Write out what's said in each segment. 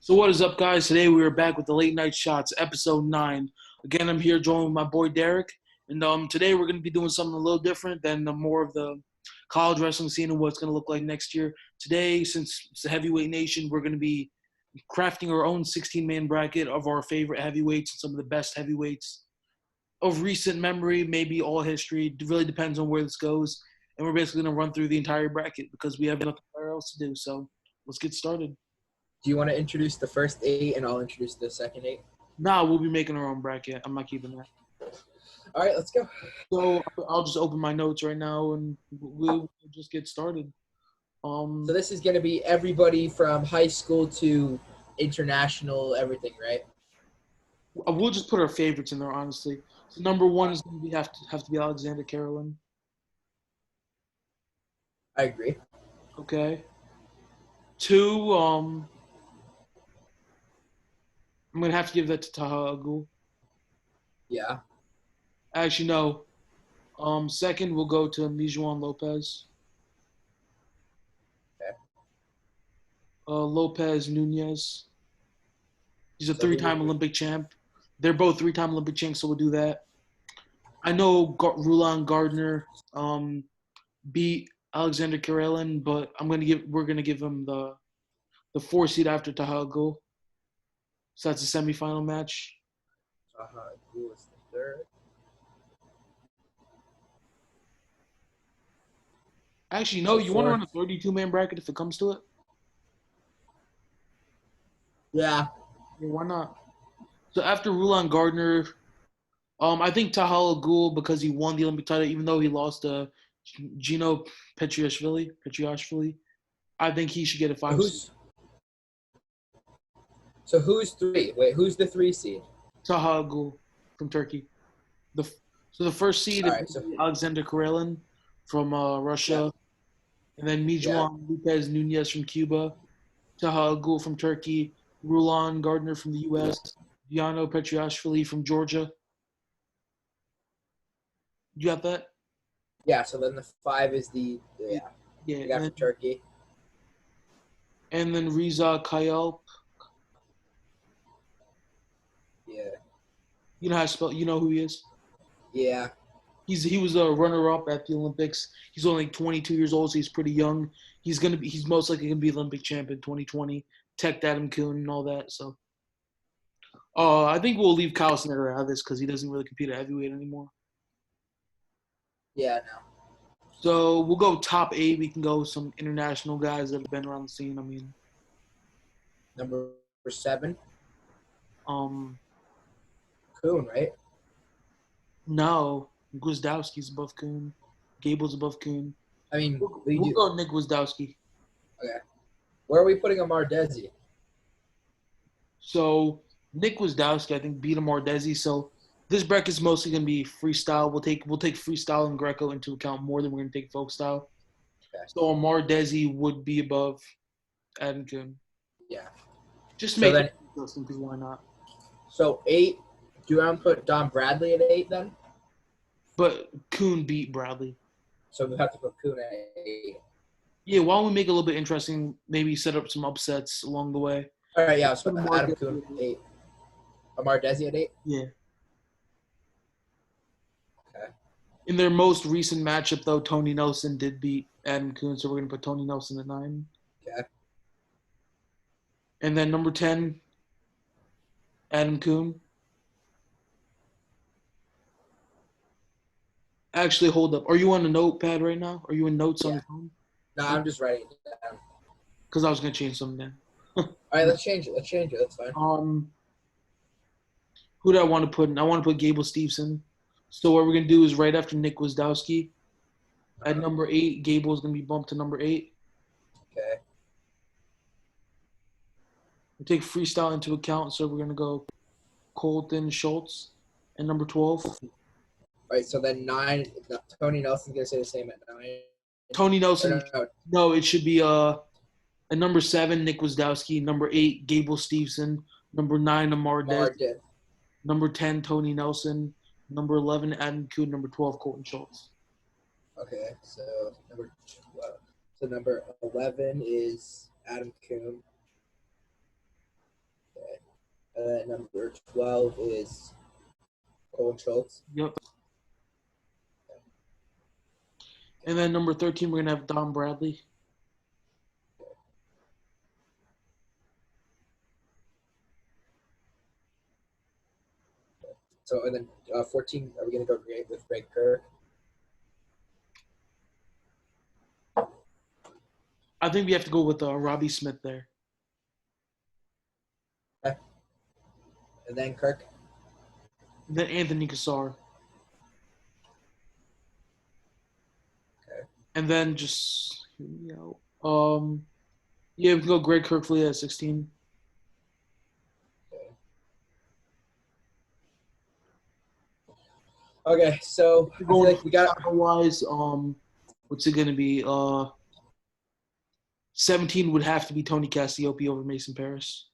So what is up, guys? Today we are back with the Late Night Shots, episode 9. Again, I'm here joined with my boy Derek, and today we're going to be doing something a little different than the more of the college wrestling scene and what it's going to look like next year. Today, since it's a heavyweight nation, we're going to be crafting our own 16-man bracket of our favorite heavyweights and some of the best heavyweights of recent memory, maybe all history. It really depends on where this goes, and we're basically going to run through the entire bracket because we have nothing else to do. So let's get started. Do you want to introduce the first 8 and I'll introduce the second 8? Nah, we'll be making our own bracket. I'm not keeping that. All right, let's go. So I'll just open my notes right now and we'll just get started. So this is going to be everybody from high school to international, everything, right? We'll just put our favorites in there, honestly. So number 1 is going to have to be Alexander Carolyn. I agree. Okay. 2, I'm going to have to give that to Taha Agul. Yeah. Actually, no. Second, we'll go to Mijuan Lopez. Okay. Lopez Nunez. He's a 3-time Olympic champ. They're both 3-time Olympic champs, so we'll do that. I know Rulon Gardner beat Alexander Karelin, but we're gonna give him the 4 seed after Taha Agul. So that's a semifinal match. Who was the third? Actually, no. You want to run a 32-man bracket if it comes to it? Yeah. Why not? So after Rulon Gardner, I think Taha Agul, because he won the Olympic title, even though he lost to Gino Petriashvili, I think he should get a 5 seed. So who's 3? Wait, who's the 3 seed? Taha Agul from Turkey. So the first seed is Alexander Karelin from Russia, and then Mijuan Lopez Nunez from Cuba, Taha Agul from Turkey, Rulon Gardner from the U.S., Giano Petriashvili from Georgia. You got that? Yeah, so then the 5 is the guy from Turkey. And then Reza Kayal. Yeah. You know how to spell? You know who he is? Yeah. He was a runner-up at the Olympics. He's only 22 years old, so he's pretty young. He's most likely gonna be Olympic champ in 2020. Tech Adam Kuhn and all that. So, I think we'll leave Kyle Snyder out of this because he doesn't really compete at heavyweight anymore. Yeah, no. So we'll go top 8. We can go some international guys that have been around the scene. I mean, number 7. Kuhn, right? No, Gwizdowski's above Kuhn. Gable's above Kuhn. I mean, we'll go Nick Gwizdowski. Okay. Where are we putting Amar Desi? So Nick Gwizdowski, I think, beat Amar Desi. So this bracket is mostly going to be freestyle. We'll take freestyle and Greco into account more than we're going to take folk style. Okay. So Amar Desi would be above Adam Kuhn. Yeah. Just make it interesting because why not? So 8. Do you want to put Don Bradley at 8 then? But Kuhn beat Bradley. So we have to put Kuhn at 8. Yeah, why don't we make it a little bit interesting? Maybe set up some upsets along the way. All right, yeah, so Adam Kuhn at 8. Amar Desi at 8? Yeah. Okay. In their most recent matchup, though, Tony Nelson did beat Adam Kuhn, so we're going to put Tony Nelson at 9. Okay. And then number 10, Adam Kuhn. Actually, hold up. Are you on a notepad right now? Are you in notes on your phone? No, I'm just writing it down. Because I was going to change something then. All right, let's change it. That's fine. Who do I want to put in? I want to put Gable Stevenson. So what we're going to do is right after Nick Gwizdowski, at number 8, Gable is going to be bumped to number 8. Okay. We take freestyle into account, so we're going to go Colton Schultz at number 12. All right, so then 9, Tony Nelson's going to say the same at 9. Tony Nelson, no, it should be at number 7, Nick Gwizdowski, number 8, Gable Stevenson, number 9, Amar Desi, number 10, Tony Nelson, number 11, Adam Kuhn, number 12, Colton Schultz. Okay, so number 11 is Adam Kuhn. Number 12 is Cole Schultz. Yep. And then number 13, we're gonna have Don Bradley. So, and then 14, are we going to go with Greg Kirk? I think we have to go with Robbie Smith there. Okay. And then Kirk? And then Anthony Cassar. Okay. And then just, yeah, we can go Greg Kirkfleet at 16. Okay, so I feel like we got wise. What's it gonna be? 17 would have to be Tony Cassiope over Mason Paris.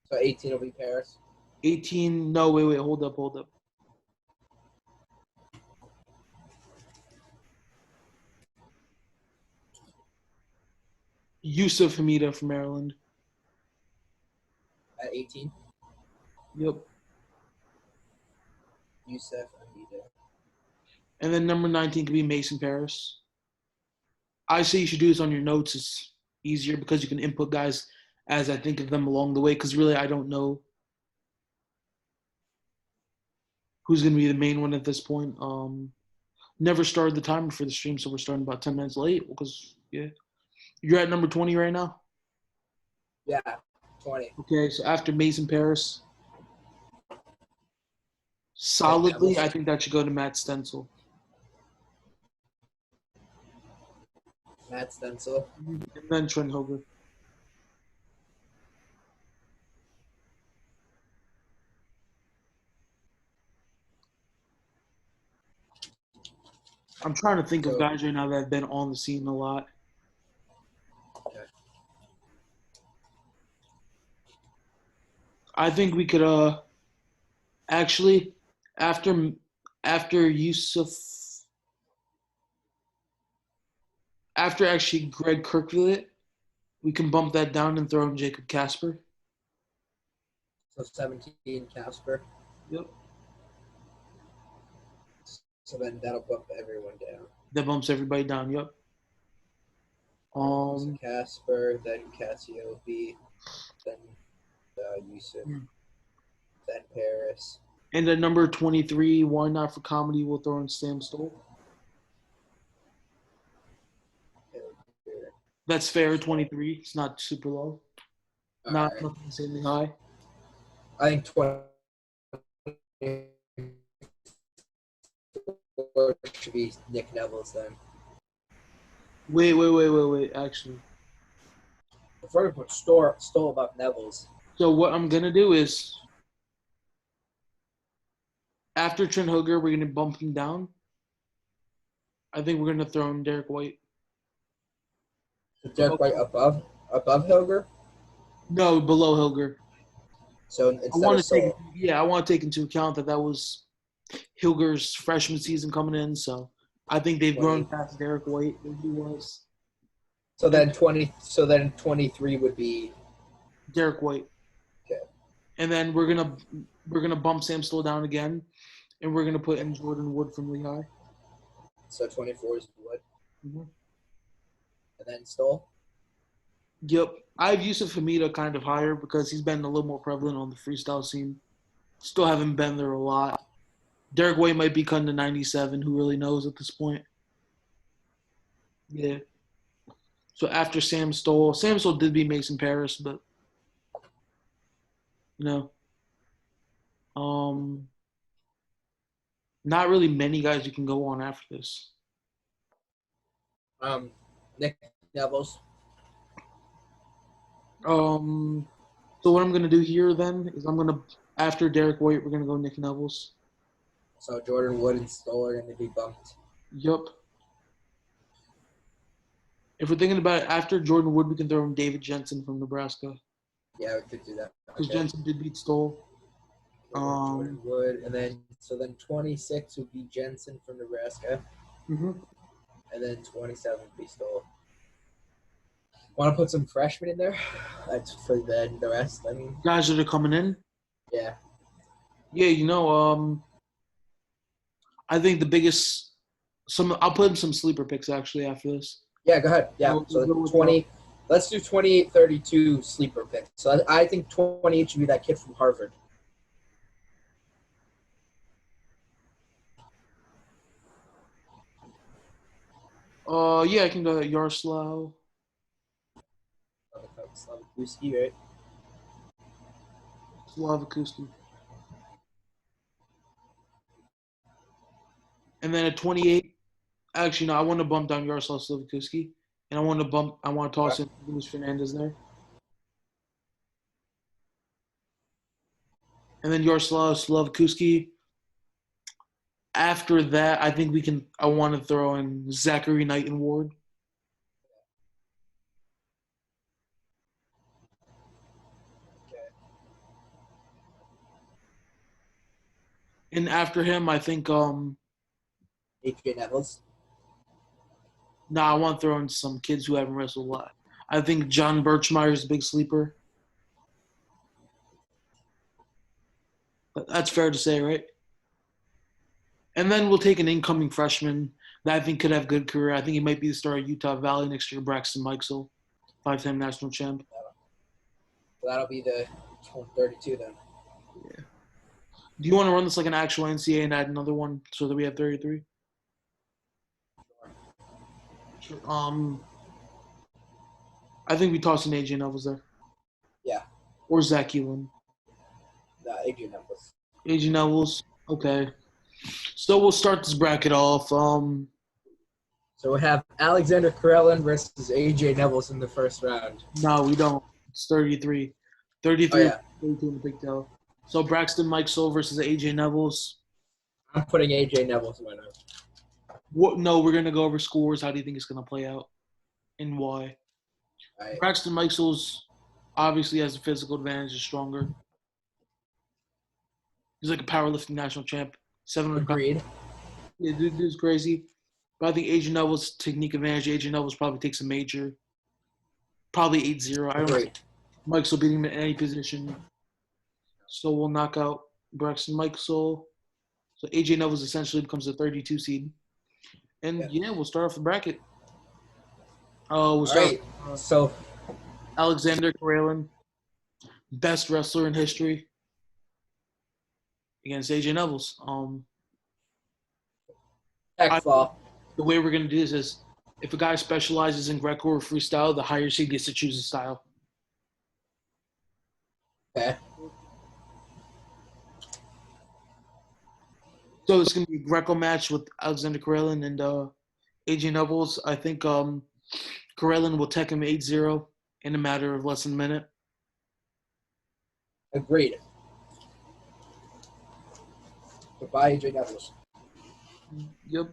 So 18 will be Paris. 18. No, wait. Hold up. Yusuf Hamida from Maryland. At 18. Yep. Yusuf Hamida. And then number 19 could be Mason Paris. I say you should do this on your notes. It's easier because you can input guys as I think of them along the way. Because really, I don't know who's going to be the main one at this point. Never started the timer for the stream, so we're starting about 10 minutes late. Because yeah, you're at number 20 right now. Yeah, 20. Okay, so after Mason Paris, solidly, I think that should go to Matt Stencil. Matt Stencil. And then Trent Hoger. I'm trying to think of guys right now that have been on the scene a lot. Okay. I think we could actually after Yusuf after actually Greg Kirkville, we can bump that down and throw in Jacob Casper. So 17 Casper. Yep. So then that'll bump everyone down. That bumps everybody down, yep. So Casper, then Cassiope, then Yusuf, then Paris. And at number 23, why not for comedy, we'll throw in Sam Stoll. That's fair, 23. It's not super low. Not insanely high. I think 20 should be Nick Neville's then. Wait, actually. If we're going to put Stoll above Neville's. So what I'm going to do is, after Trent Hoger, we're going to bump him down. I think we're going to throw in Derek White. So Derek White above Hoger? No, below Hoger. So instead I want to take into account that was Hilger's freshman season coming in, so I think they've grown past Derek White than he was. So then 23 would be Derek White. Okay. And then we're gonna bump Sam Stoll down again, and we're gonna put in Jordan Wood from Lehigh. So 24 is Wood. Mm-hmm. And then Stoll? Yep. I have Yusuf Hamida kind of higher because he's been a little more prevalent on the freestyle scene. Still haven't been there a lot. Derek White might be cutting to 97. Who really knows at this point? Yeah. So after Sam Stoll did beat Mason Paris, but not really many guys you can go on after this. Nick Neville's. So what I'm gonna do here then is after Derek White, we're gonna go Nick Neville's. So Jordan Wood and Stoll are gonna be bumped. Yep. If we're thinking about it, after Jordan Wood, we can throw in David Jensen from Nebraska. Yeah, we could do that. Because Jensen did beat Stoll. Jordan Wood, and then 26 would be Jensen from Nebraska. Mm-hmm. And then 27 would be Stoll. Want to put some freshmen in there? That's for the rest. I mean, Guys that are coming in. yeah. Yeah, I think the biggest. I'll put in some sleeper picks actually after this. Yeah, go ahead. Yeah. We'll So go with 20. Let's do 28-32 sleeper picks. So I think 28 should be that kid from Harvard. Yeah, I can go at Yaroslav. Slavakuski, right? Slavakuski. And then at 28, actually, no, I want to bump down Yaroslav Slavakuski. And I want to toss in Luis Fernandez there. And then Yaroslav Slavakuski. After that, I want to throw in Zachary Knighton-ward. And after him, I think, AJ Nevels. I want to throw in some kids who haven't wrestled a lot. I think John Birchmeier is a big sleeper. That's fair to say, right? And then we'll take an incoming freshman that I think could have a good career. I think he might be the star of Utah Valley next year, Braxton Mikesell, 5-time national champ. So that'll be the 32 then. Yeah. Do you want to run this like an actual NCAA and add another one so that we have 33? Sure. I think we toss in AJ Nevels there. Yeah. Or Zach Elam. AJ Nevels. AJ Nevels. Okay. So we'll start this bracket off. So we have Alexander Karelin versus AJ Nevels in the first round. No, we don't. It's 33. 33, Oh, yeah. 32 in the Big 12. So Braxton Mikesell versus AJ Nevels. I'm putting AJ Nevels winner. No, we're going to go over scores. How do you think it's going to play out and why? Right. Braxton Mikesell's obviously has a physical advantage, is stronger. He's like a powerlifting national champ. 700 Agreed. Yeah, dude's crazy. But I think AJ Nevels' technique advantage. AJ Nevels probably takes a major. Probably 8-0. I don't think Mikesell will beat him in any position. So we'll knock out Braxton Mikesell. So AJ Nevels essentially becomes a 32 seed. And we'll start off the bracket. We'll start with, so Alexander Karelin, best wrestler in history, against AJ Nevels. The way we're going to do this is if a guy specializes in Greco or freestyle, the higher seed gets to choose a style. Okay. So it's going to be a Greco match with Alexander Karelin and AJ Nevels. I think Karelin will tech him 8-0 in a matter of less than a minute. Agreed. Goodbye, AJ Nevels. Yep.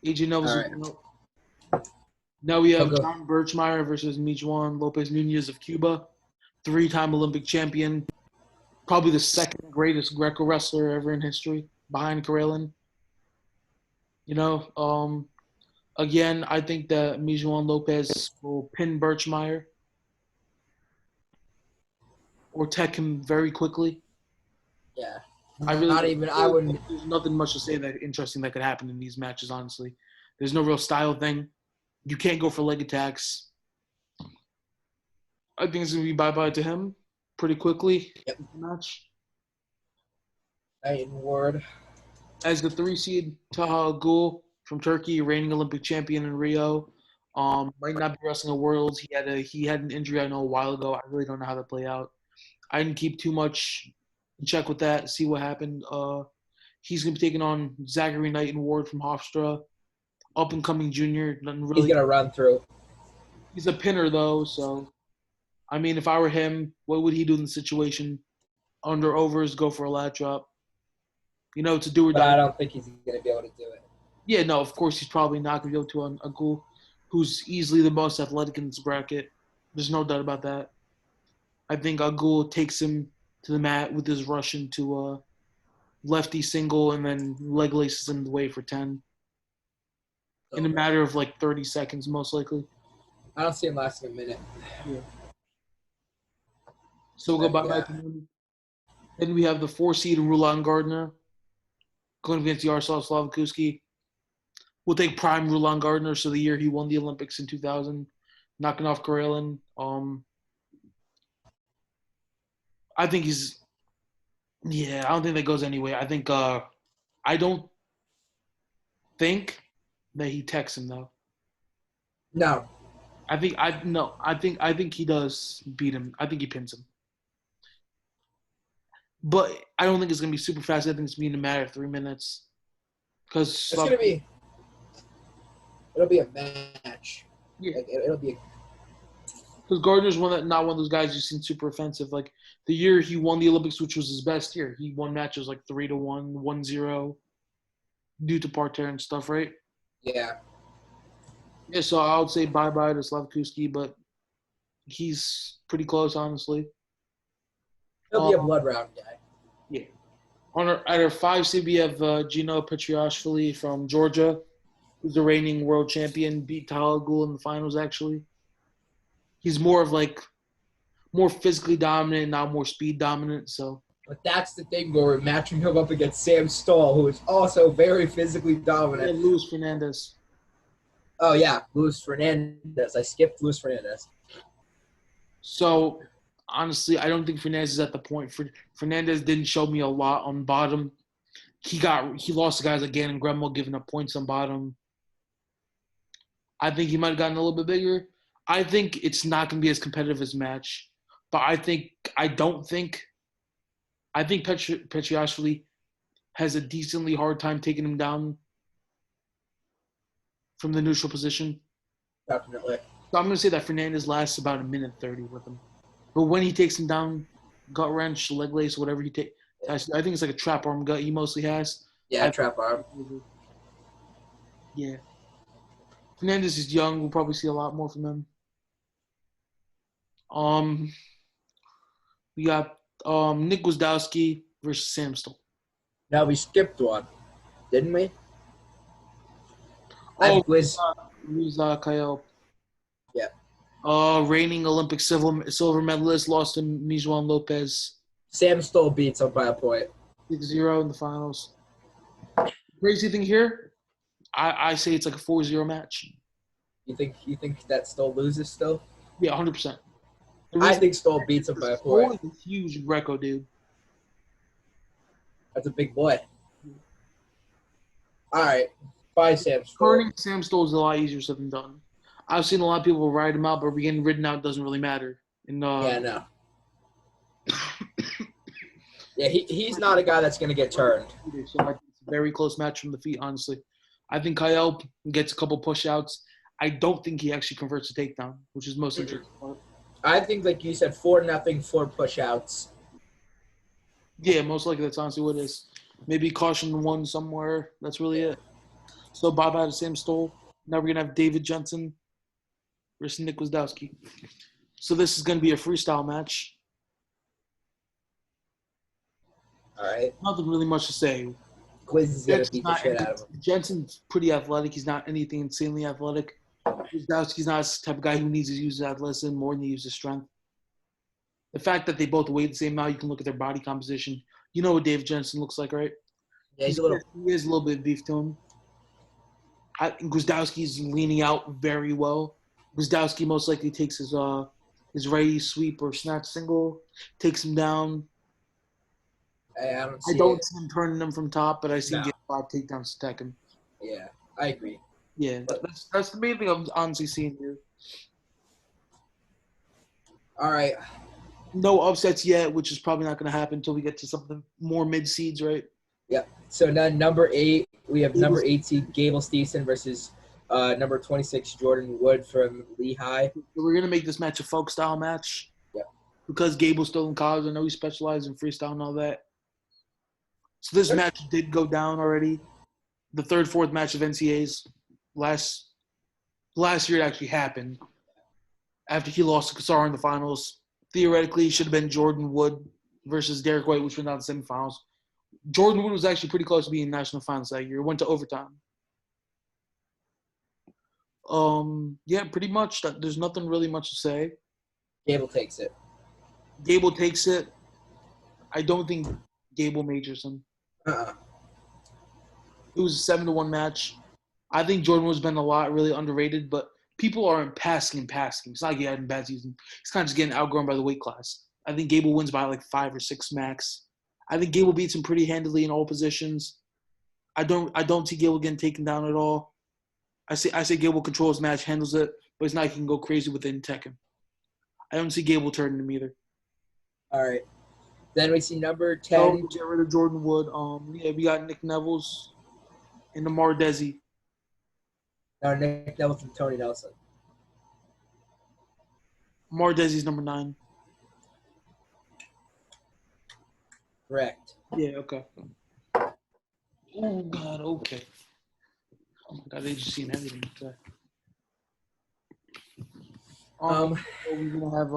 AJ Nevels. Right. Now we have John Birchmeier versus Mijuan Lopez Nunez of Cuba, 3-time Olympic champion, probably the second greatest Greco wrestler ever in history, behind Karelin. Again, I think that Mijuan Lopez will pin Birchmeier or tech him very quickly. Yeah. I wouldn't. There's nothing much to say that interesting that could happen in these matches, honestly. There's no real style thing. You can't go for leg attacks. I think it's going to be bye-bye to him pretty quickly. Yep. Match. Knighton-ward. As the 3 seed, Taha Ghul from Turkey, reigning Olympic champion in Rio. Might not be wrestling at Worlds. He had an injury I know a while ago. I really don't know how that played out. I didn't keep too much in check with that, see what happened. He's going to be taking on Zachary Knighton-ward from Hofstra. Up-and-coming junior. He's going to run through. He's a pinner, though, so I mean, if I were him, what would he do in the situation? Under overs, go for a lat drop. To do or die. But I don't think he's going to be able to do it. Yeah, no, of course he's probably not going to go to a Ghul who's easily the most athletic in this bracket. There's no doubt about that. I think Ghul takes him to the mat with his Russian to a lefty single and then leg laces him the way for 10. in a matter of like 30 seconds, most likely. I don't see him lasting a minute. Yeah. So we'll go bye-bye to him. Then we have the 4 seed Roland Gardner going against Yaroslav Slavikuski. We'll take prime Roland Gardner, so the year he won the Olympics in 2000, knocking off Karelin. I think he's – yeah, I don't think that goes anyway. I think I don't think that he texts him, though. No. I think he does beat him. I think he pins him. But I don't think it's going to be super fast. I think it's going to be in a matter of 3 minutes. Because it'll be a match. Yeah. Like, it'll be because Gardner's not one of those guys who seem super offensive. Like the year he won the Olympics, which was his best year, he won matches like 3-1, 1-0, due to parterre and stuff, right? Yeah. Yeah, so I would say bye-bye to Slavikuski, but he's pretty close, honestly. He'll be a blood round guy. Yeah. At our 5 seed, we have Gino Petriashvili from Georgia, who's the reigning world champion, beat Talagul in the finals, actually. He's more physically dominant, not more speed dominant, so. But that's the thing where we're matching him up against Sam Stahl, who is also very physically dominant. And Luis Fernandez. Oh, yeah, Luis Fernandez. I skipped Luis Fernandez. So, honestly, I don't think Fernandez is at the point. Fernandez didn't show me a lot on bottom. He lost to guys like Gannon Gremmel giving up points on bottom. I think he might have gotten a little bit bigger. I think it's not going to be as competitive as match. But I think Petriashvili has a decently hard time taking him down from the neutral position. Definitely. So I'm going to say that Fernandez lasts about 1:30 with him. But when he takes him down, gut wrench, leg lace, whatever he takes, I think it's like a trap arm gut he mostly has. Yeah, trap arm. Yeah. Fernandez is young. We'll probably see a lot more from him. We got Nick Gwiazdowski versus Sam Stoll. No, we skipped one, didn't we? Kyle. Yeah. Reigning Olympic silver medalist, lost to Mijuan Lopez. Sam Stoll beats him by a point. 6-0 in the finals. Crazy thing here, I say it's like a 4-0 match. You think that Stoll loses still? Yeah, 100%. I think Stoll beats him by a point. Stoll is a huge Greco dude. That's a big boy. All right. Bye, Sam Stoll. Turning Sam Stoll is a lot easier said than done. I've seen a lot of people ride him out, but getting ridden out doesn't really matter. Yeah, no. Yeah, he's not a guy that's going to get turned. So I think it's a very close match from the feet, honestly. I think Kyle gets a couple push-outs. I don't think he actually converts a takedown, which is most interesting part. I think, like you said, 4-0, 4 push-outs. Yeah, most likely that's honestly what it is. Maybe caution one somewhere. That's really it. So bye-bye to Sam Stoll. Now we're going to have David Jensen versus Nick Gwiazdowski. So this is going to be a freestyle match. All right. Nothing really much to say. Quiz is going to beat the shit out of him. Jensen's pretty athletic. He's not anything insanely athletic. Gwiazdowski's not the type of guy who needs to use his athleticism more than he uses strength. The fact that they both weigh the same amount, you can look at their body composition. You know what David Jensen looks like, right? Yeah, he has a little bit of beef to him. Gwiazdowski's leaning out very well. Gwiazdowski most likely takes his righty sweep or snatch single, takes him down. I don't see him turning him from top, but I see him get 5 takedowns to tech him. Yeah, I agree. Yeah, that's the main thing I'm honestly seeing here. All right. No upsets yet, which is probably not going to happen until we get to something more mid-seeds, right? Yeah. So now number 8, we have number 8 seed Gable Stevenson versus number 26 Jordan Wood from Lehigh. We're going to make this match a folk style match. Yeah. Because Gable's still in college. I know he specializes in freestyle and all that. So this match did go down already. The 3rd, 4th match of NCAAs last year it actually happened. After he lost to Kassar in the finals. Theoretically, it should have been Jordan Wood versus Derek White, which went down to semifinals. Jordan Wood was actually pretty close to being in national finals that year. It went to overtime. Yeah, pretty much. There's nothing really much to say. Gable takes it. Gable takes it. I don't think Gable majors him. Uh-uh. It was a 7-1 match. I think Jordan Wood's been a lot really underrated, but people aren't passing. It's not like he had a bad season. He's kind of just getting outgrown by the weight class. I think Gable wins by like 5 or 6 max. I think Gable beats him pretty handily in all positions. I don't see Gable getting taken down at all. I say Gable controls match, handles it, but it's not like he can go crazy within Tekken. I don't see Gable turning him either. All right. Then we see number 10. So get rid of Jordan Wood. Yeah, we got Nick Neville's and Amar Desi. No, Nick Neville and Tony Nelson. Amar Desi's number 9. Correct. Yeah, okay. Oh, God, okay. Oh, my God, they just seen everything today. So we're going to have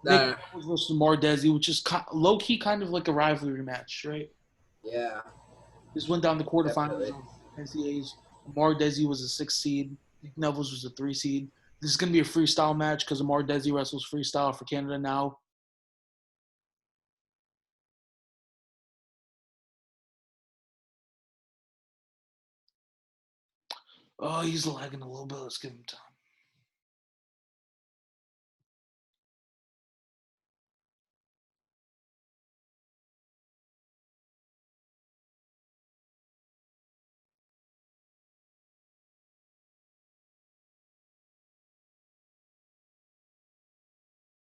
Nick Neville versus Amar Desi, which is low-key kind of like a rivalry match, right? Yeah. This went down the quarterfinals Definitely. of NCAAs. Amar Desi was a 6th seed. Nick Neville's was a 3 seed. This is going to be a freestyle match because Amar Desi wrestles freestyle for Canada now. Oh, he's lagging a little bit. Let's give him time.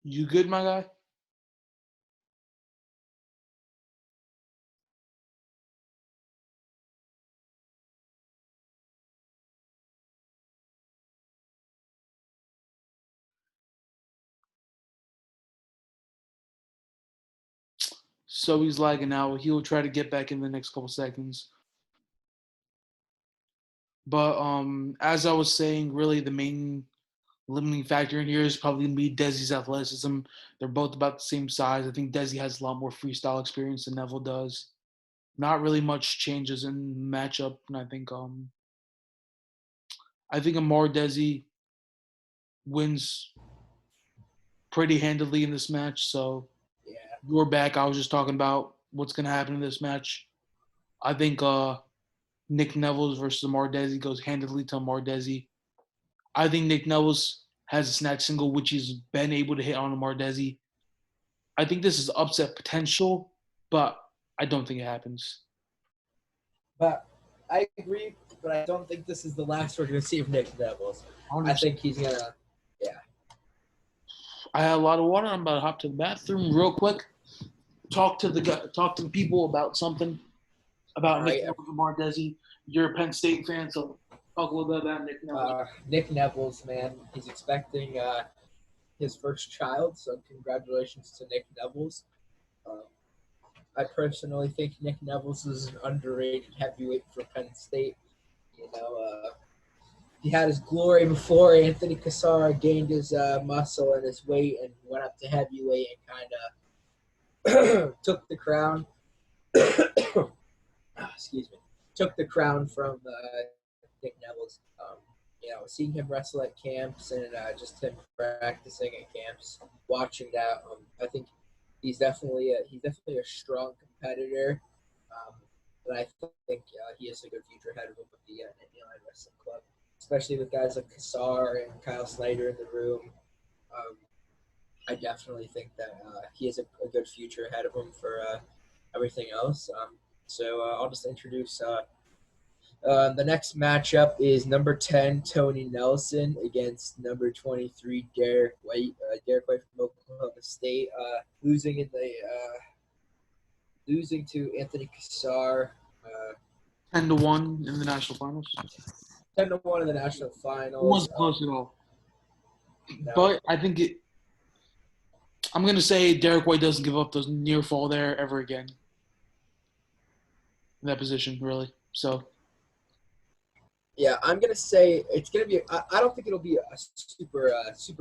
You good, my guy? So he's lagging out. He'll try to get back in the next couple seconds. But as I was saying, really the main limiting factor in here is probably going to be Desi's athleticism. They're both about the same size. I think Desi has a lot more freestyle experience than Neville does. Not really much changes in matchup, and I think Amar Desi wins pretty handily in this match. So Yeah. you're back. I was just talking about what's going to happen in this match. I think Nick Neville's versus Amar Desi goes handily to Amar Desi. I think Nick Neville's has a snatch single, which he's been able to hit on Amar Desi. I think this is upset potential, but I don't think it happens. But I agree, but I don't think this is the last we're going to see of Nick Neville. I think he's going to, I had a lot of water. I'm about to hop to the bathroom real quick. Talk to the people about something about Nick Neville and Amar Desi. You're a Penn State fan, so talk a little bit about Nick Neville. Nick Neville's, man, he's expecting his first child, so congratulations to Nick Neville's. I personally think Nick Neville's is an underrated heavyweight for Penn State. You know, he had his glory before Anthony Cassar gained his muscle and his weight and went up to heavyweight and kind of took the crown. Excuse me. Took the crown from Nick Neville's. You know, seeing him wrestle at camps and just him practicing at camps, watching that, I think he's definitely a strong competitor. And I think he has a good future ahead of him with the Indiana Wrestling Club, especially with guys like Cassar and Kyle Snyder in the room. I definitely think that he has a good future ahead of him for everything else. So I'll just introduce the next matchup is number 10, Tony Nelson, against number 23, Derek White. Derek White from Oklahoma State, losing to Anthony Cassar. 10-1 in the national finals. 10-1 in the national finals. It wasn't close at all. No. But I think I'm going to say Derek White doesn't give up those near fall there ever again. In that position, really. So. Yeah, I'm gonna say it's gonna be. I don't think it'll be a super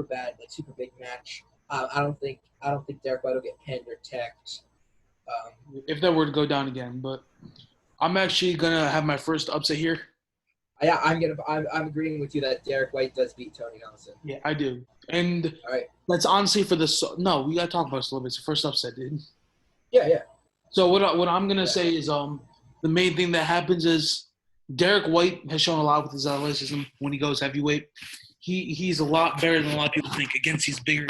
bad, like super big match. I don't think Derek White will get pinned or teched. If that were to go down again, but I'm actually gonna have my first upset here. I'm agreeing with you that Derek White does beat Tony Nelson. Yeah, I do. And All right. let's honestly for this. No, we got to talk about this a little bit. It's the first upset, dude. Yeah. So what I'm gonna say is the main thing that happens is Derek White has shown a lot with his athleticism when he goes heavyweight. He's a lot better than a lot of people think against these bigger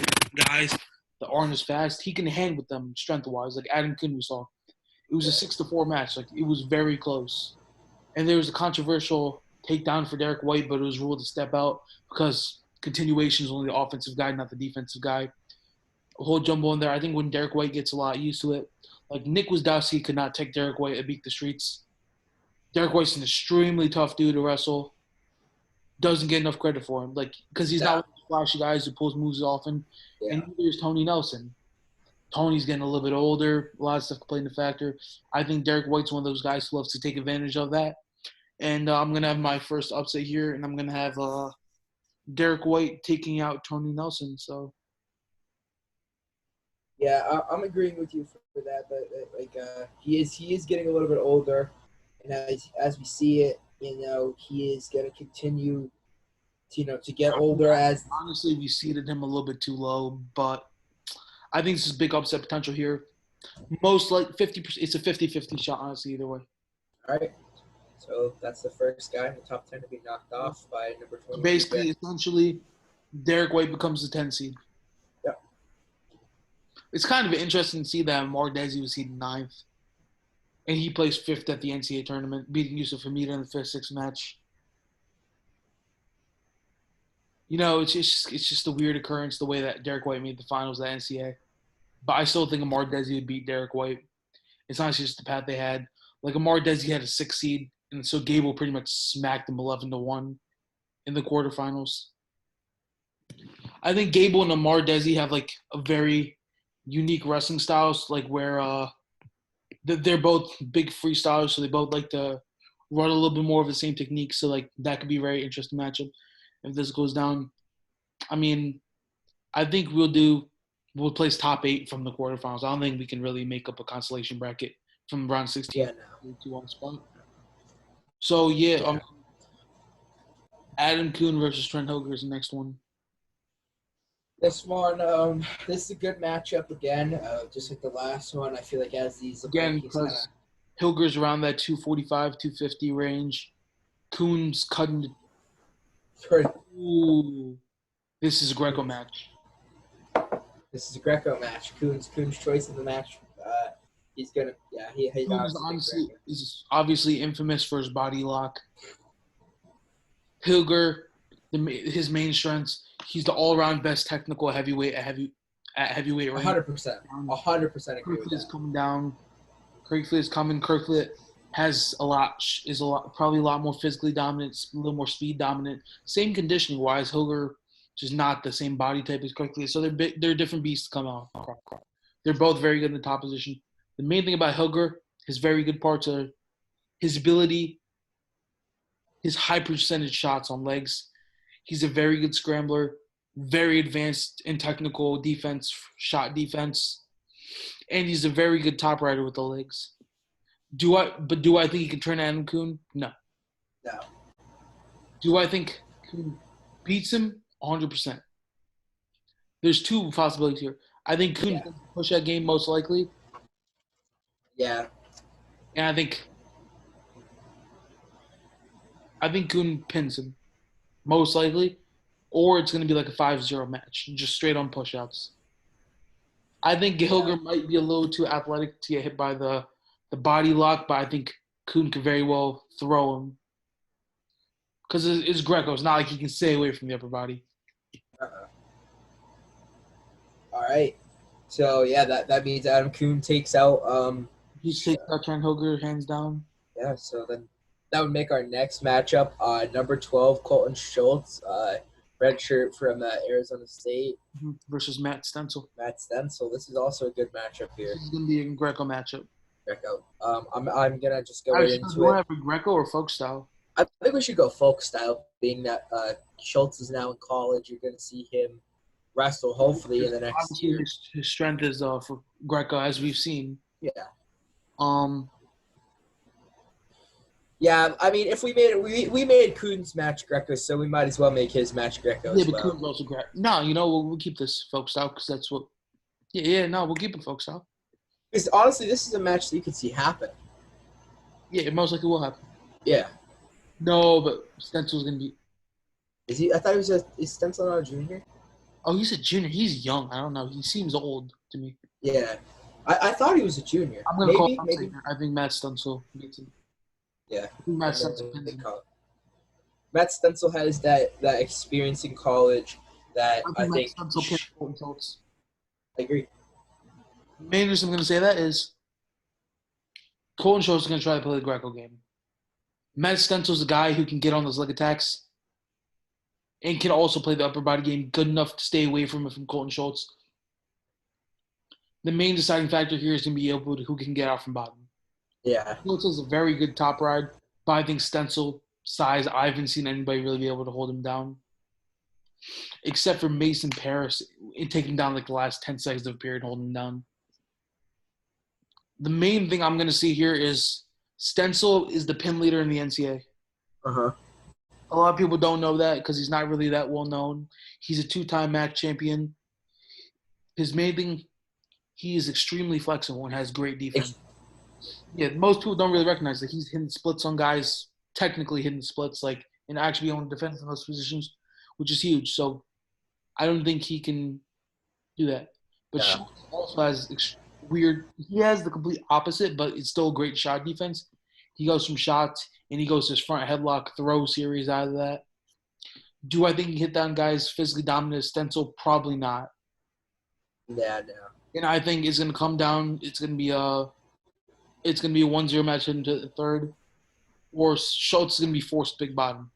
guys that aren't as fast. He can hang with them strength wise, like Adam Kuhn we saw. It was a 6-4 match. Like it was very close. And there was a controversial takedown for Derek White, but it was ruled to step out because continuation is only the offensive guy, not the defensive guy. A whole jumble in there. I think when Derek White gets a lot used to it, like Nick Wisdowski could not take Derek White and beat the streets. Derek White's an extremely tough dude to wrestle. Doesn't get enough credit for him, like because he's not one of those flashy guys who pulls moves often. Yeah. And neither is Tony Nelson. Tony's getting a little bit older. A lot of stuff playing the factor. I think Derek White's one of those guys who loves to take advantage of that. And I'm going to have my first upset here, and I'm going to have Derek White taking out Tony Nelson. So, yeah, I'm agreeing with you for that. But he is getting a little bit older, and as we see it, he is going to continue, to get older. As honestly, we seeded him a little bit too low, but I think this is big upset potential here. Most like 50%. It's a 50-50 shot, honestly, either way. All right. So that's the first guy in the top 10 to be knocked off by number 20. Basically, essentially, Derek White becomes the 10 seed. Yep. It's kind of interesting to see that Mardezi was seeded 9th. And he placed 5th at the NCAA tournament, beating Yusuf Hamida in the 5th-6th match. It's just a weird occurrence the way that Derek White made the finals of the NCAA. But I still think Amar Desi would beat Derek White. It's not just the path they had. Like Amar Desi had a 6th seed, and so Gable pretty much smacked him 11-1 in the quarterfinals. I think Gable and Amar Desi have like a very unique wrestling styles, like where they're both big freestylers, so they both like to run a little bit more of the same technique. So like that could be a very interesting matchup if this goes down. I mean, I think we'll place top 8 from the quarterfinals. I don't think we can really make up a consolation bracket from round 16 to 1 spot. So Adam Kuhn versus Trent Hilger is the next one. This one, this is a good matchup again. Just like the last one, I feel like as these again because Hilger's around that 245, 250 range. Kuhn's cutting. Ooh, this is a Greco match. This is a Greco match. Kuhn's choice in the match. He's gonna, he is obviously infamous for his body lock. Hilger, his main strengths, he's the all-around best technical heavyweight at heavyweight range. 100%. 100% agree with that. Is coming down. Kirkfleet is coming. Kirkfleet has probably a lot more physically dominant, a little more speed dominant. Same conditioning wise, Hilger just not the same body type as Kirkfleet. So they're different beasts to come out. They're both very good in the top position. The main thing about Hilger, his very good parts are his ability, his high percentage shots on legs. He's a very good scrambler, very advanced in technical defense, shot defense, and he's a very good top rider with the legs. Do I think he can turn Adam Kuhn? No. No. Do I think Kuhn beats him? 100%. There's 2 possibilities here. I think Kuhn can push that game most likely. Yeah. And I think Kuhn pins him most likely, or it's going to be like a 5-0 match, just straight on push-outs. I think Hilger might be a little too athletic to get hit by the body lock, but I think Kuhn could very well throw him. Because it's Greco. It's not like he can stay away from the upper body. All right. So, that means Adam Kuhn takes out He takes out Trent Hilger hands down. Yeah, so then that would make our next matchup number 12, Colton Schultz, red shirt from Arizona State. Versus Matt Stencil. Matt Stencil. This is also a good matchup here. This is going to be a Greco matchup. Greco. I'm going to just go right into it. Do you want to have a Greco or folk style? I think we should go folk style, being that Schultz is now in college. You're going to see him wrestle, hopefully, in the next year. His strength is for Greco, as we've seen. Yeah. Yeah, I mean, if we made it, we made Kuhn's match Greco, so we might as well make his match Greco Yeah, as but well. Coon's also great. No, we'll keep this folks out because that's what. No, we'll keep it folks out. Because honestly, this is a match that you could see happen. Yeah, it most likely will happen. Yeah. No, but Stencil's gonna be. Is he? I thought he was is Stencil not a junior? Oh, he's a junior. He's young. I don't know. He seems old to me. Yeah. I thought he was a junior. I'm gonna call Maybe, it maybe. I think Matt Stencil beats him. Yeah. I think Matt Stencil They wins him. call it. Matt Stencil has that experience in college that I Matt think. Stencil pins Colton Schultz. I agree. The main reason I'm gonna say that is Colton Schultz is gonna try to play the Greco game. Matt Stencil's a guy who can get on those leg attacks and can also play the upper body game good enough to stay away from Colton Schultz. The main deciding factor here is going to be able to who can get out from bottom. Yeah. Schultz is a very good top ride, but I think Stencil size, I haven't seen anybody really be able to hold him down, except for Mason Paris in taking down like the last 10 seconds of a period, holding him down. The main thing I'm going to see here is Stencil is the pin leader in the NCAA. Uh-huh. A lot of people don't know that because he's not really that well known. He's a 2-time MAC champion. His main thing, he is extremely flexible and has great defense. Yeah, most people don't really recognize that he's hitting splits on guys, technically hitting splits, like, and actually on defense in those positions, which is huge. So I don't think he can do that. But Yeah. Schultz also has weird – he has the complete opposite, but it's still a great shot defense. He goes from shots, and he goes to his front headlock throw series out of that. Do I think he hit down guys physically dominant as Stencil? Probably not. Yeah, no. And I think it's going to come down. It's going to be a 1-0 match into the third, or Schultz is going to be forced to pick bottom,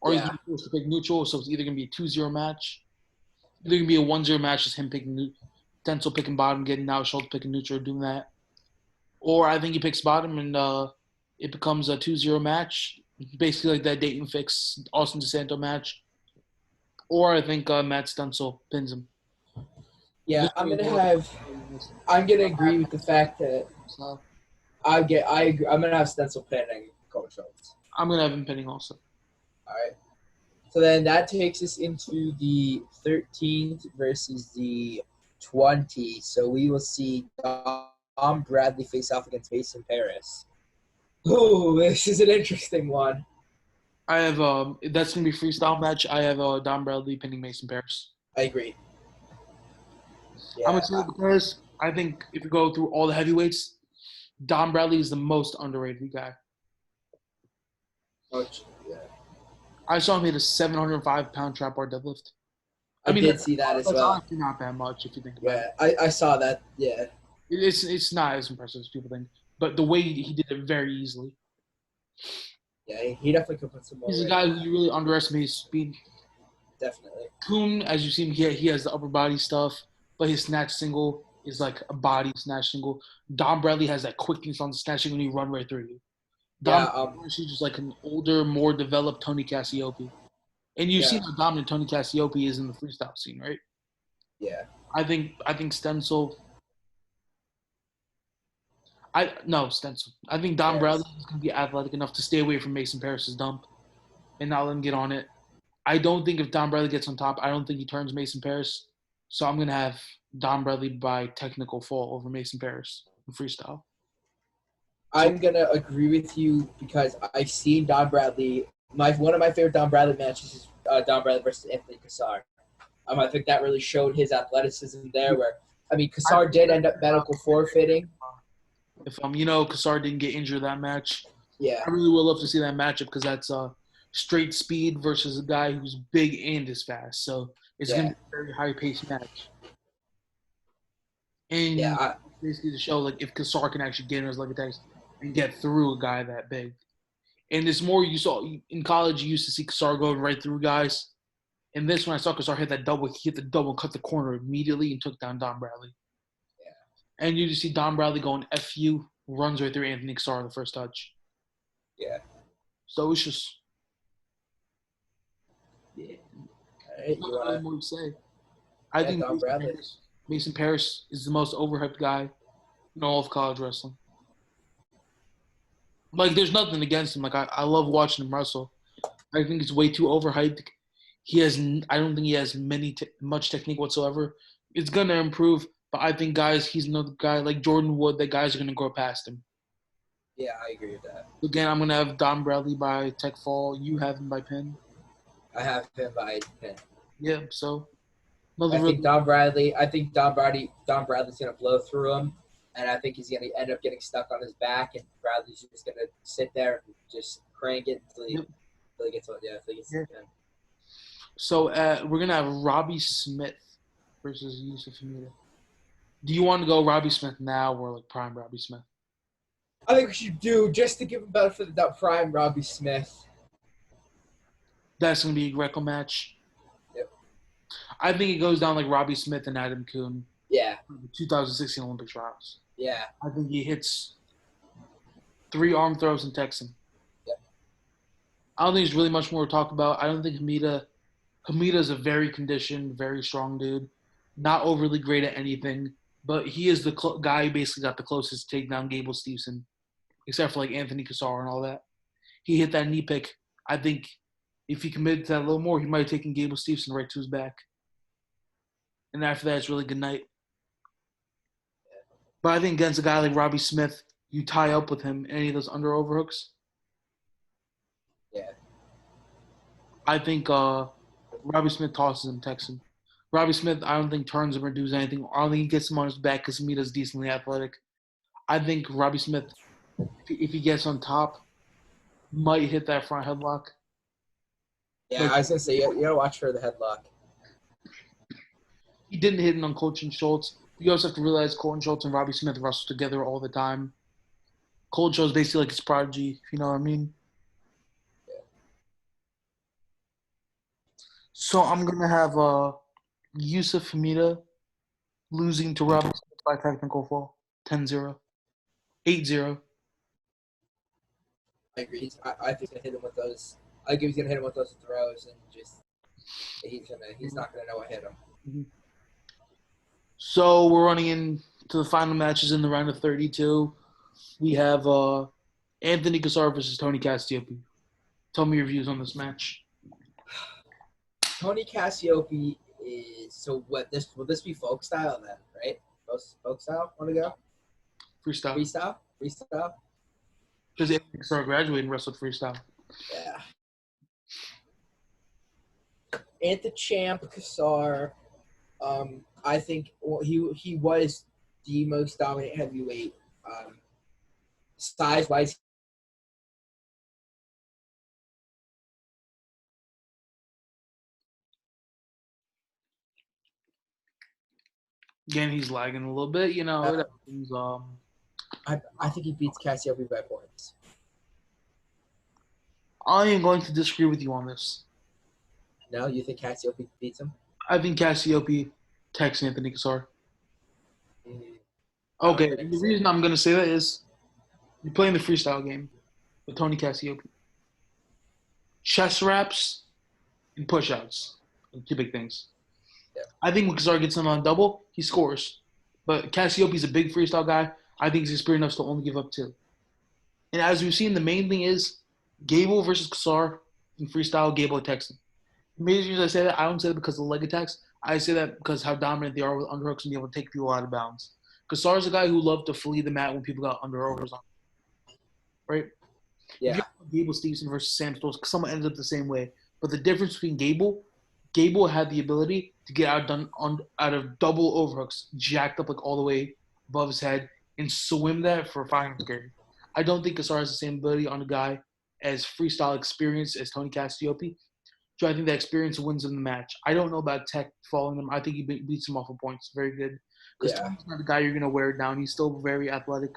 or he's going to be forced to pick neutral. So it's either going to be a 2-0 match, either going to be a 1-0 match, just him picking Stencil picking bottom, getting out, Schultz picking neutral, doing that, or I think he picks bottom and it becomes a 2-0 match, basically like that Dayton Fix Austin DeSanto match, or I think Matt Stencil pins him. Yeah, I'm gonna agree with the fact that I agree. I'm gonna have Stencil pinning Coach Schultz. I'm gonna have him pinning also. All right. So then that takes us into the 13th versus the 20th. So we will see Dom Bradley face off against Mason Paris. Oh, this is an interesting one. I have that's gonna be a freestyle match. I have Dom Bradley pinning Mason Paris. I agree. Yeah, I'm gonna say because I think if you go through all the heavyweights, Dom Bradley is the most underrated guy. Yeah. I saw him hit a 705-pound trap bar deadlift. I did see that as well. That's honestly not that much if you think about it. Yeah, I saw that. Yeah. It's not as impressive as people think, but the way he did it very easily. Yeah, he definitely could put some more. He's a guy who you really underestimate his speed. Definitely. Kuhn, as you see him, he has the upper body stuff, but his snatch single is like a body snatch single. Dom Bradley has that quickness on the snatch single and he run right through you. Dom is just like an older, more developed Tony Cassiope. And you've seen how dominant Tony Cassiope is in the freestyle scene, right? Yeah. I think Stencil. Stencil. I think Dom Bradley is going to be athletic enough to stay away from Mason Paris's dump and not let him get on it. I don't think if Dom Bradley gets on top, I don't think he turns Mason Paris. So I'm going to have Dom Bradley by technical fall over Mason Paris in freestyle. I'm going to agree with you because I've seen Dom Bradley. One of my favorite Dom Bradley matches is Dom Bradley versus Anthony Cassar. I think that really showed his athleticism there where, Cassar did end up medical forfeiting. If Cassar didn't get injured that match, yeah, I really would love to see that matchup because that's straight speed versus a guy who's big and is fast. So it's going to be a very high-paced match. And basically to show like if Cassar can actually get in his leg attacks and get through a guy that big. And it's more you saw in college. You used to see Cassar going right through guys. And this one I saw Cassar hit the double, cut the corner immediately and took down Dom Bradley. Yeah. And you just see Dom Bradley going FU, runs right through Anthony Cassar on the first touch. Yeah. So it's just What more to say. I think Mason Paris is the most overhyped guy in all of college wrestling. Like, there's nothing against him. Like, I love watching him wrestle. I think it's way too overhyped. I don't think he has much technique whatsoever. It's gonna improve, but I think he's another guy like Jordan Wood that guys are gonna grow past him. Yeah, I agree with that. Again, I'm gonna have Don Bradley by tech fall. You have him by pin. I have him by pin. Yeah, so another I think really Don Bradley's gonna blow through him, and I think he's gonna end up getting stuck on his back, and Bradley's just gonna sit there and just crank it until yep. he gets to the pin. So we're gonna have Robbie Smith versus Yusuf Hamida. Do you want to go Robbie Smith now or like prime Robbie Smith? I think we should do, just to give him benefit of the doubt, prime Robbie Smith. That's gonna be a Greco match. Yep. I think it goes down like Robbie Smith and Adam Kuhn. Yeah. 2016 Olympic trials. Yeah. I think he hits 3 arm throws and takes him. Yep. I don't think there's really much more to talk about. I don't think Hamida's a very conditioned, very strong dude. Not overly great at anything, but he is the guy who basically got the closest to take down Gable Steveson, except for like Anthony Cassar and all that. He hit that knee pick. I think if he committed to that a little more, he might have taken Gable Steveson right to his back. And after that, it's really good night. But I think against a guy like Robbie Smith, you tie up with him any of those under overhooks. Yeah. I think Robbie Smith tosses him, takes him. Robbie Smith, I don't think turns him or does anything. I don't think he gets him on his back because Hamida's decently athletic. I think Robbie Smith, if he gets on top, might hit that front headlock. Yeah, I was going to say, you got to watch for the headlock. He didn't hit it on Colton Schultz. You also have to realize Colton Schultz and Robbie Smith wrestle together all the time. Colton Schultz is basically like his prodigy, if you know what I mean. Yeah. So I'm going to have Yusuf Hamida losing to Robbie Smith by technical fall. 10-0. 8-0. I agree. I think he's going to hit him with those. I think he's going to hit him with those throws, and just he's not going to know what hit him. Mm-hmm. So we're running into the final matches in the round of 32. We have Anthony Cassar versus Tony Cassiope. Tell me your views on this match. Tony Cassiope is, so what? Will this be folk style then, right? Folk style? Want to go? Freestyle. Freestyle. Because Anthony Cassar graduated and wrestled freestyle. Yeah. Anthony Champ Cassar. I think he was the most dominant heavyweight. Size-wise, Again, he's lagging a little bit. You know, it happens. I think he beats Cassiope by points. I am going to disagree with you on this. No, you think Cassiope beats him? I think Cassiope takes Anthony Cassar. Mm-hmm. Okay, the reason I'm going to say that is you're playing the freestyle game with Tony Cassiope. Chest wraps and push-outs are 2 big things. Yeah. I think when Cassar gets him on double, he scores. But Cassiope's a big freestyle guy. I think he's experienced enough to only give up 2. And as we've seen, the main thing is Gable versus Cassar in freestyle, Gable attacks him. The main reason I say that, I don't say that because of the leg attacks. I say that because how dominant they are with underhooks and be able to take people out of bounds. Cassar's a guy who loved to flee the mat when people got underovers on him. Right? Yeah. Gable Steveson versus Sam Stoltz, someone ended up the same way. But the difference between Gable had the ability to get out of double overhooks, jacked up like all the way above his head, and swim that for a final carry. I don't think Cassar has the same ability on a guy as freestyle experience as Tony Cassiope. So I think that experience wins him the match. I don't know about Tech following him. I think he beats him off of points. Very good. Because Tony's not the guy you're going to wear down. He's still very athletic.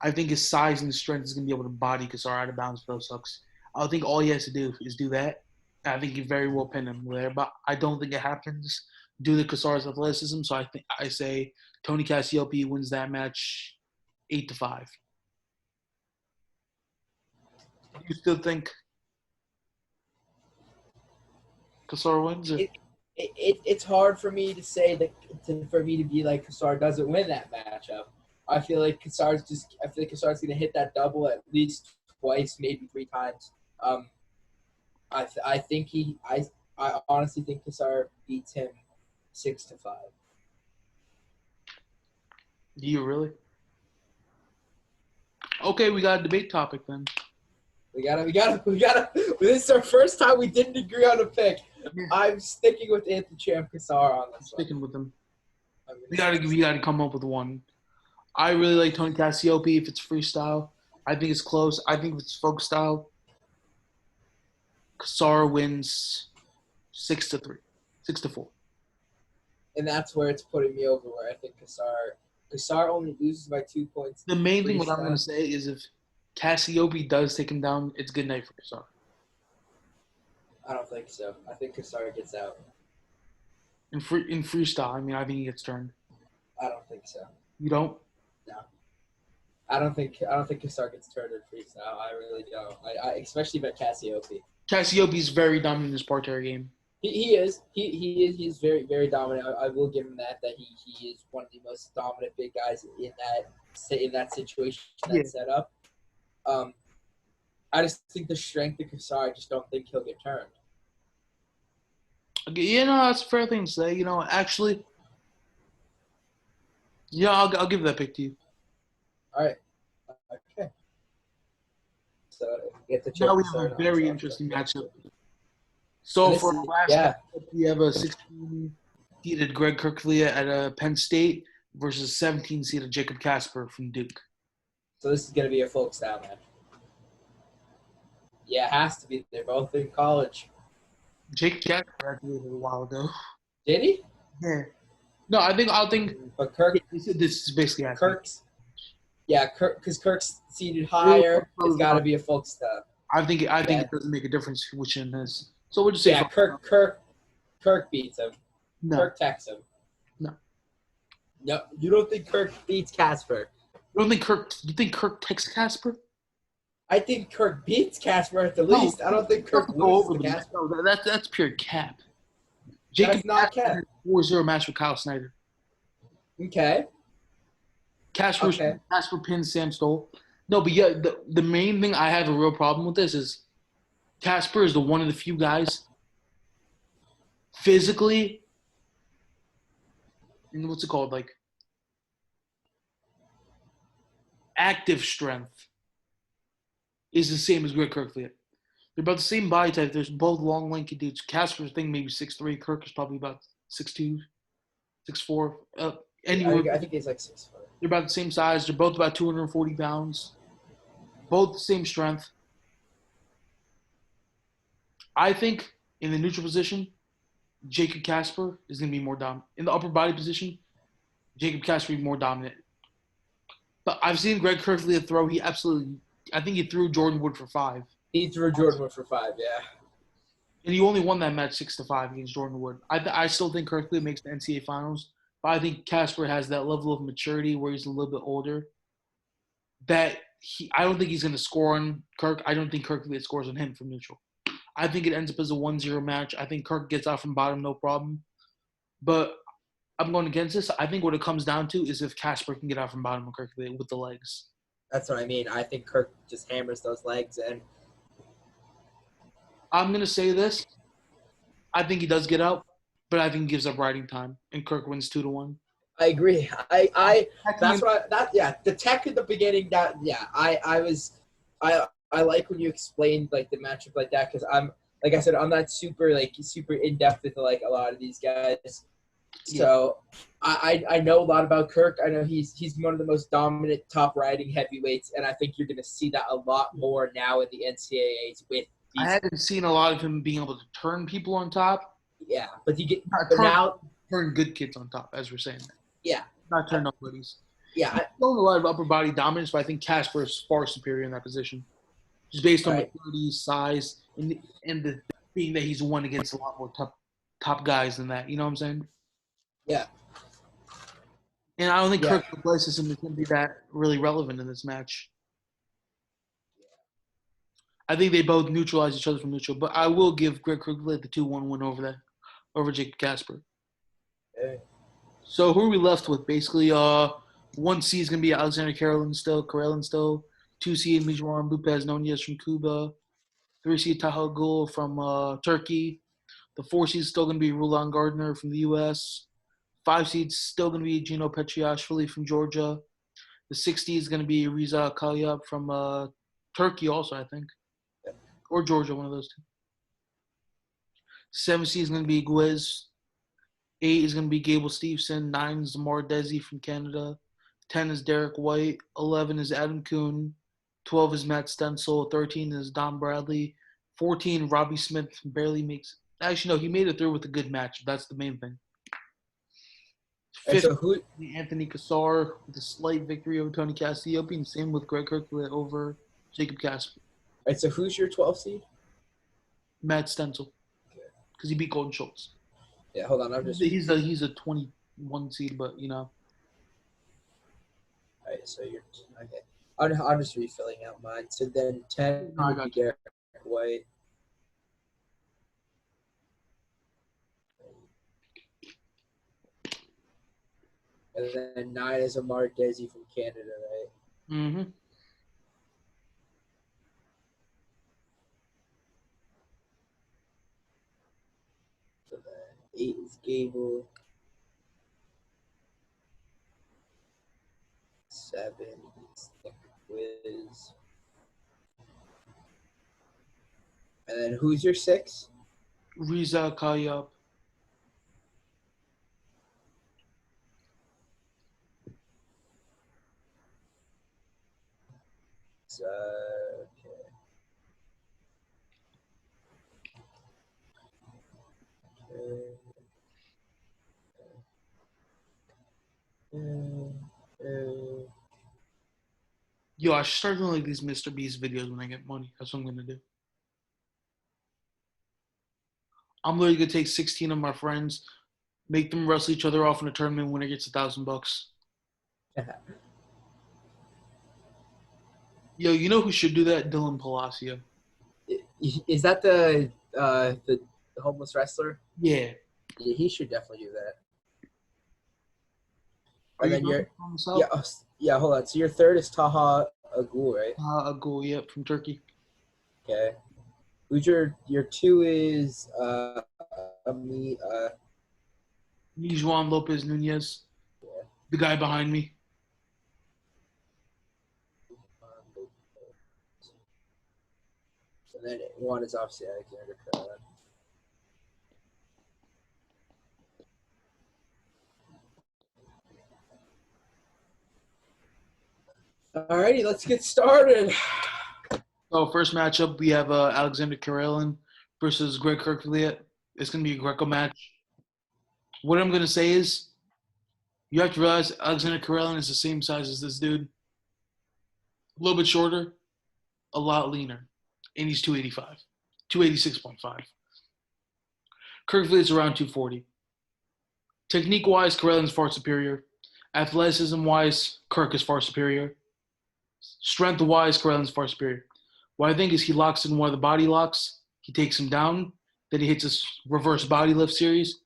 I think his size and his strength is going to be able to body Cassar out of bounds for those hooks. I think all he has to do is do that. I think he very well pin him there. But I don't think it happens due to Cassar's athleticism. So I say Tony Cassiope wins that match 8-5. You still think Cassar wins it? It's hard for me to say that for me to be like Cassar doesn't win that matchup. I feel like Kassar's gonna hit that double at least twice, maybe 3 times. I honestly think Kassar beats him 6-5. Do you really? Okay, we got a debate topic then. We gotta. This is our first time we didn't agree on a pick. Yeah. I'm sticking with Anthony Champ Kassar on this one. Sticking with them. We gotta come up with one. I really like Tony Cassiope if it's freestyle. I think it's close. I think if it's folk style, Kassar wins 6-3, 6-4. And that's where it's putting me over. Where I think Kassar only loses by 2 points. The main thing what I'm gonna say is if Cassiope does take him down, it's good night for Kassar. I don't think so. I think Kassar gets out. In freestyle, I mean, I think he gets turned. I don't think so. You don't? No. I don't think Kassar gets turned in freestyle. I really don't. I especially by Cassiope. Cassiope's very dominant in his parterre game. He is. He's very, very dominant. I will give him that he is one of the most dominant big guys in that situation, that setup. I just think the strength of Kassar, I just don't think he'll get turned. Okay, that's a fair thing to say. Actually, I'll give that pick to you. All right. Okay. So get the check. Now we have a very interesting matchup. So for last matchup, we have a 16-seeded Greg Kirklia at Penn State versus 17-seeded Jacob Casper from Duke. So this is going to be a folk style match. Yeah, it has to be. They're both in college. Jacob Casper graduated a while ago. Did he? Yeah. No, I think. But Kirk. This is basically happening. Kirk's. Yeah, because Kirk's seated higher. It's got to be a folk style. I think it doesn't make a difference which one is. So we'll just say. Yeah, Kirk beats him. No. Kirk takes him. No. No, you don't think Kirk beats Casper? You think Kirk takes Casper? I think Kirk beats Casper at the least. I don't think Kirk loses to Casper. No, that's pure cap. Jacob That's not cap. 4-0 match with Kyle Snyder. Okay. Casper pins Sam Stoll. No, but yeah, the main thing I have a real problem with this is Casper is one of the few guys physically, and what's it called, like active strength is the same as Greg Kirklia. They're about the same body type. They're both long, lanky dudes. Casper's thing maybe 6'3". Kirk is probably about 6'2", 6'4". Anyway, I think he's like 6'4". They're about the same size. They're both about 240 pounds. Both the same strength. I think in the neutral position, Jacob Casper is going to be more dominant. In the upper body position, Jacob Casper will be more dominant. But I've seen Greg Kirklia throw. I think he threw Jordan Wood for 5. He threw Jordan Wood for 5, yeah. And he only won that match 6-5 against Jordan Wood. I still think Kirklia makes the NCAA finals, but I think Casper has that level of maturity where he's a little bit older. I don't think he's going to score on Kirk. I don't think Kirklia scores on him from neutral. I think it ends up as a 1-0 match. I think Kirk gets out from bottom, no problem. But I'm going against this. I think what it comes down to is if Casper can get out from bottom of Kirklia with the legs. That's what I mean. I think Kirk just hammers those legs in. I'm going to say this. I think he does get out, but I think he gives up riding time, and Kirk wins 2-1. I agree. The tech at the beginning, I like when you explained like the matchup like that because I'm like I said I'm not super in depth with like a lot of these guys. So I know a lot about Kirk. I know he's one of the most dominant top riding heavyweights, and I think you're going to see that a lot more now in the NCAAs with. I haven't seen a lot of him being able to turn people on top. Yeah, but turn good kids on top, as we're saying. Yeah, not turn nobodies. Yeah, I've shown a lot of upper body dominance, but I think Casper is far superior in that position, just based on maturity, size, and the being that he's won against a lot more top guys than that. You know what I'm saying? Yeah. And I don't think Kirk replaces him is going to be that really relevant in this match. I think they both neutralize each other from neutral, but I will give Greg Kirklia the 2-1 win over Jacob Casper. Okay. So who are we left with? Basically, 1 seed is going to be Alexander Karelin still. 2 seed, Mijuan Lopez Nunez from Cuba. 3 seed, Taha Gul from Turkey. The 4 seed is still going to be Roland Gardner from the U.S. 5 seed is still going to be Gino Petriashvili from Georgia. The 6 seed is going to be Riza Kalyap from Turkey also, I think. Or Georgia, one of those two. 7 seed is going to be Guez. 8 is going to be Gable Steveson. 9 is Zamar Desi from Canada. 10 is Derek White. 11 is Adam Kuhn. 12 is Matt Stencil. 13 is Don Bradley. 14, Robbie Smith barely makes – actually, no, he made it through with a good match. That's the main thing. 15, so Anthony Cassar with a slight victory over Tony Castillo. And same with Greg Kirkland over Jacob Casper. All right, so who's your 12 seed? Matt Stencil. Because he beat Golden Schultz. Yeah, hold on. He's a 21 seed, but, you know. All right, so you're – okay. I'm just refilling out mine. So then 10 would be Derek White. And then 9 is Amar Desi from Canada, right? Mm-hmm. So then 8 is Gable. 7 is Nick Wiz. And then who's your 6? Riza Kalyap. Yo, I should start doing like these Mr. Beast videos when I get money. That's what I'm gonna do. I'm literally gonna take 16 of my friends, make them wrestle each other off in a tournament. Winner gets $1,000. Yo, you know who should do that? Dylan Palacio. Is that the homeless wrestler? Yeah. Yeah, he should definitely do that. Are And you then yeah. Hold on. So your 3rd is Taha Agul, right? Agul, yep, from Turkey. Okay. Who's your 2 is Mijuan Lopez Nunez, the guy behind me. And then 1 is obviously Alexander Karelin. Alrighty, let's get started. So first matchup, we have Alexander Karelin versus Greg Kirkland. It's going to be a Greco match. What I'm going to say is you have to realize Alexander Karelin is the same size as this dude. A little bit shorter, a lot leaner. And he's 285, 286.5. Kirkland's around 240. Technique-wise, Karelin's far superior. Athleticism-wise, Kirk is far superior. Strength-wise, Karelin's far superior. What I think is he locks in one of the body locks. He takes him down. Then he hits his reverse body lift series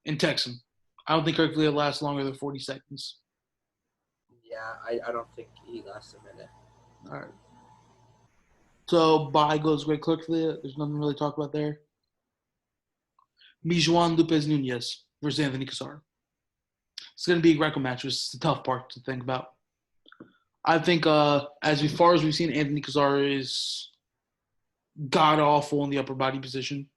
and techs him. I don't think Kirkland will last longer than 40 seconds. Yeah, I don't think he lasts a minute. All right. So, by goes Greg Kirkland. There's nothing really to talk about there. Mijuan Lopez Nunez versus Anthony Cassar. It's going to be a Greco match, which is the tough part to think about. I think as far as we've seen, Anthony Cassar is god-awful in the upper body position.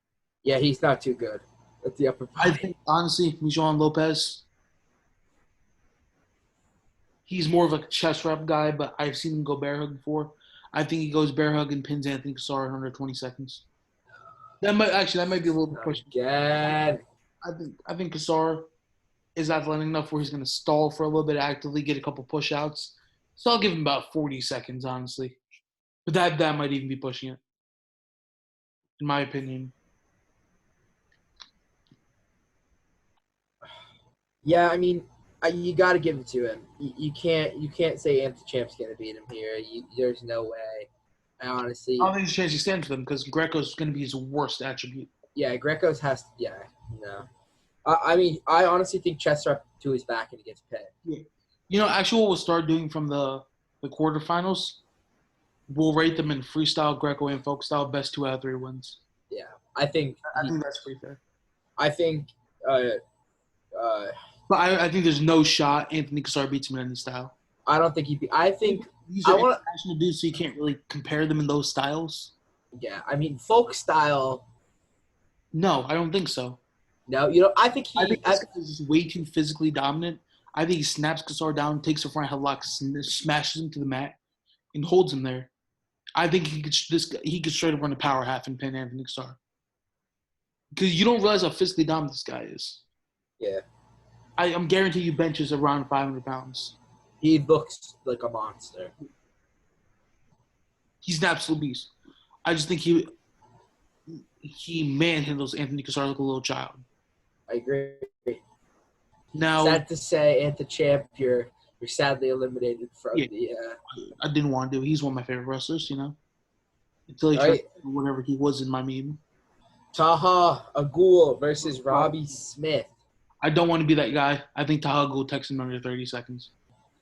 Yeah, he's not too good at the upper body. I think, honestly, Mijuan Lopez, he's more of a chest wrap guy, but I've seen him go bear hug before. I think he goes bear hug and pins Anthony Cassar in under 20 seconds. That might be a little bit pushing. Again. I think Cassar is athletic enough where he's going to stall for a little bit, actively get a couple push-outs. So I'll give him about 40 seconds, honestly. But that might even be pushing it, in my opinion. Yeah, I mean, you got to give it to him. You can't say Anthony Champ's going to beat him here. There's no way. Honestly, I don't think there's a chance he stands for them because Greco's going to be his worst attribute. Yeah, Greco's has – yeah, no. I mean, I honestly think chest wrap to his back and he gets pinned. Yeah. Actually, what we'll start doing from the quarterfinals, we'll rate them in freestyle, Greco, and folk style. Best 2 out of 3 wins. Yeah, I think I think that's pretty fair. I think uh, But I think there's no shot Anthony Cassar beats him in any style. I don't think he'd be. I think These I are want. international dudes, so you can't really compare them in those styles. Yeah, I mean folk style. No, I don't think so. No, I think I think I, this guy is just way too physically dominant. I think he snaps Cassar down, takes a front headlock, smashes him to the mat, and holds him there. I think he could straight up run a power half and pin Anthony Cassar. Because you don't realize how physically dominant this guy is. yeah, I'm guarantee you benches around 500 pounds. he looks like a monster. He's an absolute beast. I just think he manhandles Anthony Cassar like a little child. I agree. Now, Sad to say, Anthony Champ, you're sadly eliminated from yeah, the. I didn't want to do. He's one of my favorite wrestlers, until he tried whatever he was in my meme. Taha Agul versus Robbie Smith. I don't want to be that guy. I think Taha Ghul takes him under 30 seconds.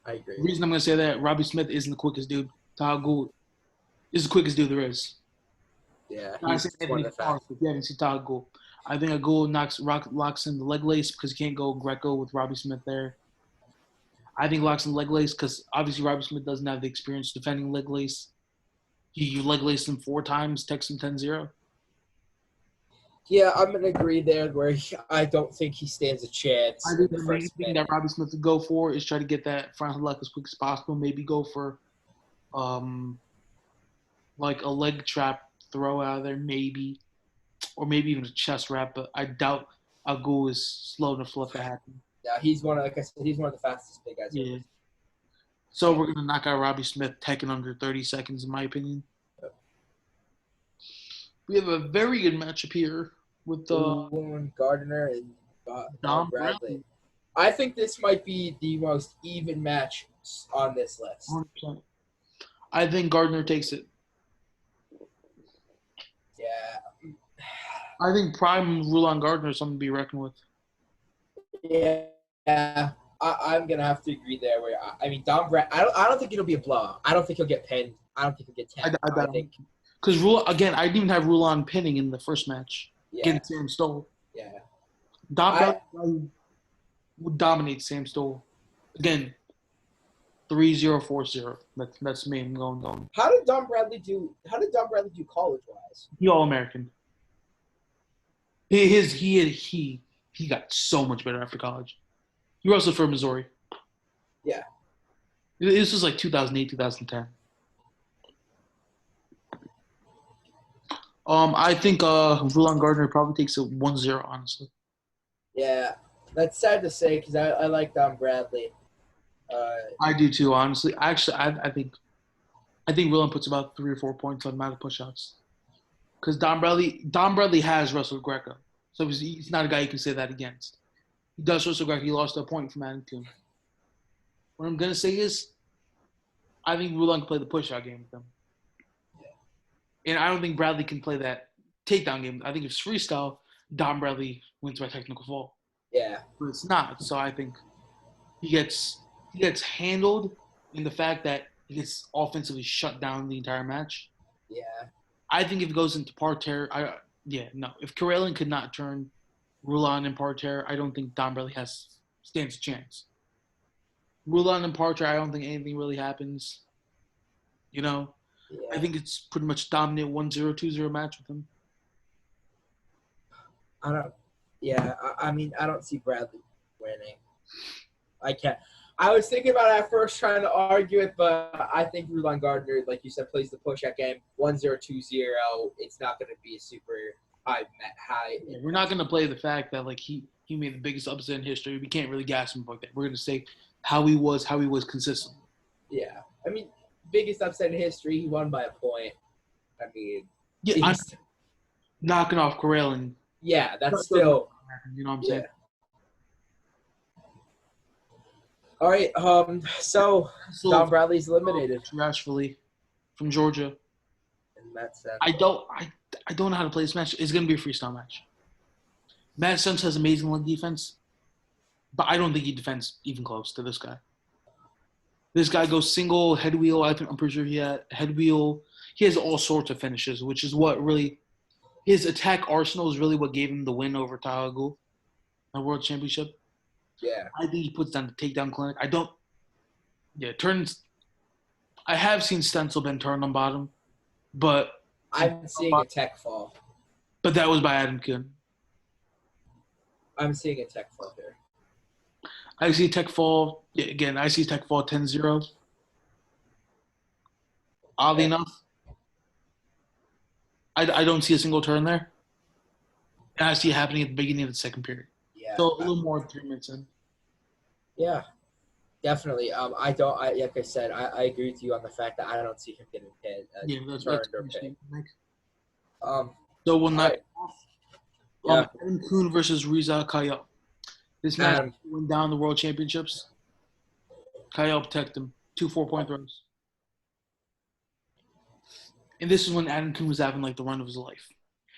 I agree. The reason I'm going to say that, Robbie Smith isn't the quickest dude. Taha Ghul is the quickest dude there is. Yeah, I he's say one Anthony of the fastest. if you haven't seen Taha Ghul. I think Agul locks in the leg lace because he can't go Greco with Robbie Smith there. I think locks in leg lace because obviously Robbie Smith doesn't have the experience defending leg lace. You leg laced him 4 times, text him 10-0. Yeah, I'm gonna agree there. I don't think he stands a chance. I think the main thing that Robbie Smith would go for is try to get that front headlock as quick as possible. Maybe go for, like a leg trap throw out of there, maybe, or maybe even a chest wrap. But I doubt Agul is slow enough to let that happen. Yeah, he's like I said, he's one of the fastest big guys. Yeah. So we're gonna knock out Robbie Smith, taking under 30 seconds, in my opinion. We have a very good matchup here with Gardner and Dom Bradley. I think this might be the most even match on this list. 100%. I think Gardner takes it. Yeah. I think Prime Rulon Gardner is something to be reckoned with. Yeah. I'm gonna have to agree there. I mean, Dom Brad. I don't think it'll be a blowout. I don't think he'll get pinned. I don't think he'll get 10. I think because I didn't even have Rulon pinning in the first match against Sam Stoll. Yeah. Dom Bradley would dominate Sam Stoll. Again, 3-0, 4-0. That's me. I'm going. How did Dom Bradley do college wise? He All-American. He got so much better after college. He wrestled for Missouri. Yeah. This was like 2008, 2010. I think Rulon Gardner probably takes a 1-0, honestly. Yeah, that's sad to say because I like Dom Bradley. I do too, honestly. Actually, I think Rulon puts about 3 or 4 points on amount of push-outs. Because Dom Bradley has wrestled Greco, so he's not a guy you can say that against. He does wrestle Greco. He lost a point from Adam. What I'm gonna say is, I think Rulon can play the push-out game with them. And I don't think Bradley can play that takedown game. I think if it's freestyle, Dom Bradley wins by technical fall. Yeah. But it's not. So I think he gets handled in the fact that he gets offensively shut down the entire match. Yeah. I think if it goes into parterre, if Karelin could not turn Rulon and parterre, I don't think Dom Bradley stands a chance. Rulon and parterre, I don't think anything really happens. Yeah. I think it's pretty much dominant 1-0, 2-0 match with him. I mean, I don't see Bradley winning. I can't. I was thinking about it at first trying to argue it, but I think Rulon Gardner, like you said, plays the push-out game 1-0, 2-0. It's not going to be a super high. Yeah, we're not going to play the fact that like he made the biggest upset in history. We can't really gas him like that. We're going to say how he was consistent. Yeah. I mean, biggest upset in history. He won by a point. I mean, I'm knocking off Karelin. Yeah, that's still. You know what I'm saying? All right. So Dom Bradley's eliminated. Rashfully from Georgia. And Matt Sense. I don't know how to play this match. It's going to be a freestyle match. Matt Sense has amazing leg defense, but I don't think he defends even close to this guy. This guy goes single, head wheel. I'm pretty sure he had head wheel. He has all sorts of finishes, which is what really his attack arsenal is really what gave him the win over Tyler Gould at World Championship. Yeah. I think he puts down the takedown clinic. I don't. Yeah, turns. I have seen Stencil been turned on bottom, but I'm seeing a tech fall. that was by Adam Kuhn. I'm seeing a tech fall here. I see tech fall. Yeah, again, I see tech fall 10-0. Oddly enough, I don't see a single turn there. And I see it happening at the beginning of the second period. Yeah. So a little more than 3 minutes in. Yeah, definitely. Like I said, I agree with you on the fact that I don't see him getting hit, That's turned or pinned. So we'll not. Yeah. Adam Kuhn versus Riza Kayal. This match went down the World Championships. Kayal protected him. 2 4-point throws. And this is when Adam Kuhn was having like the run of his life.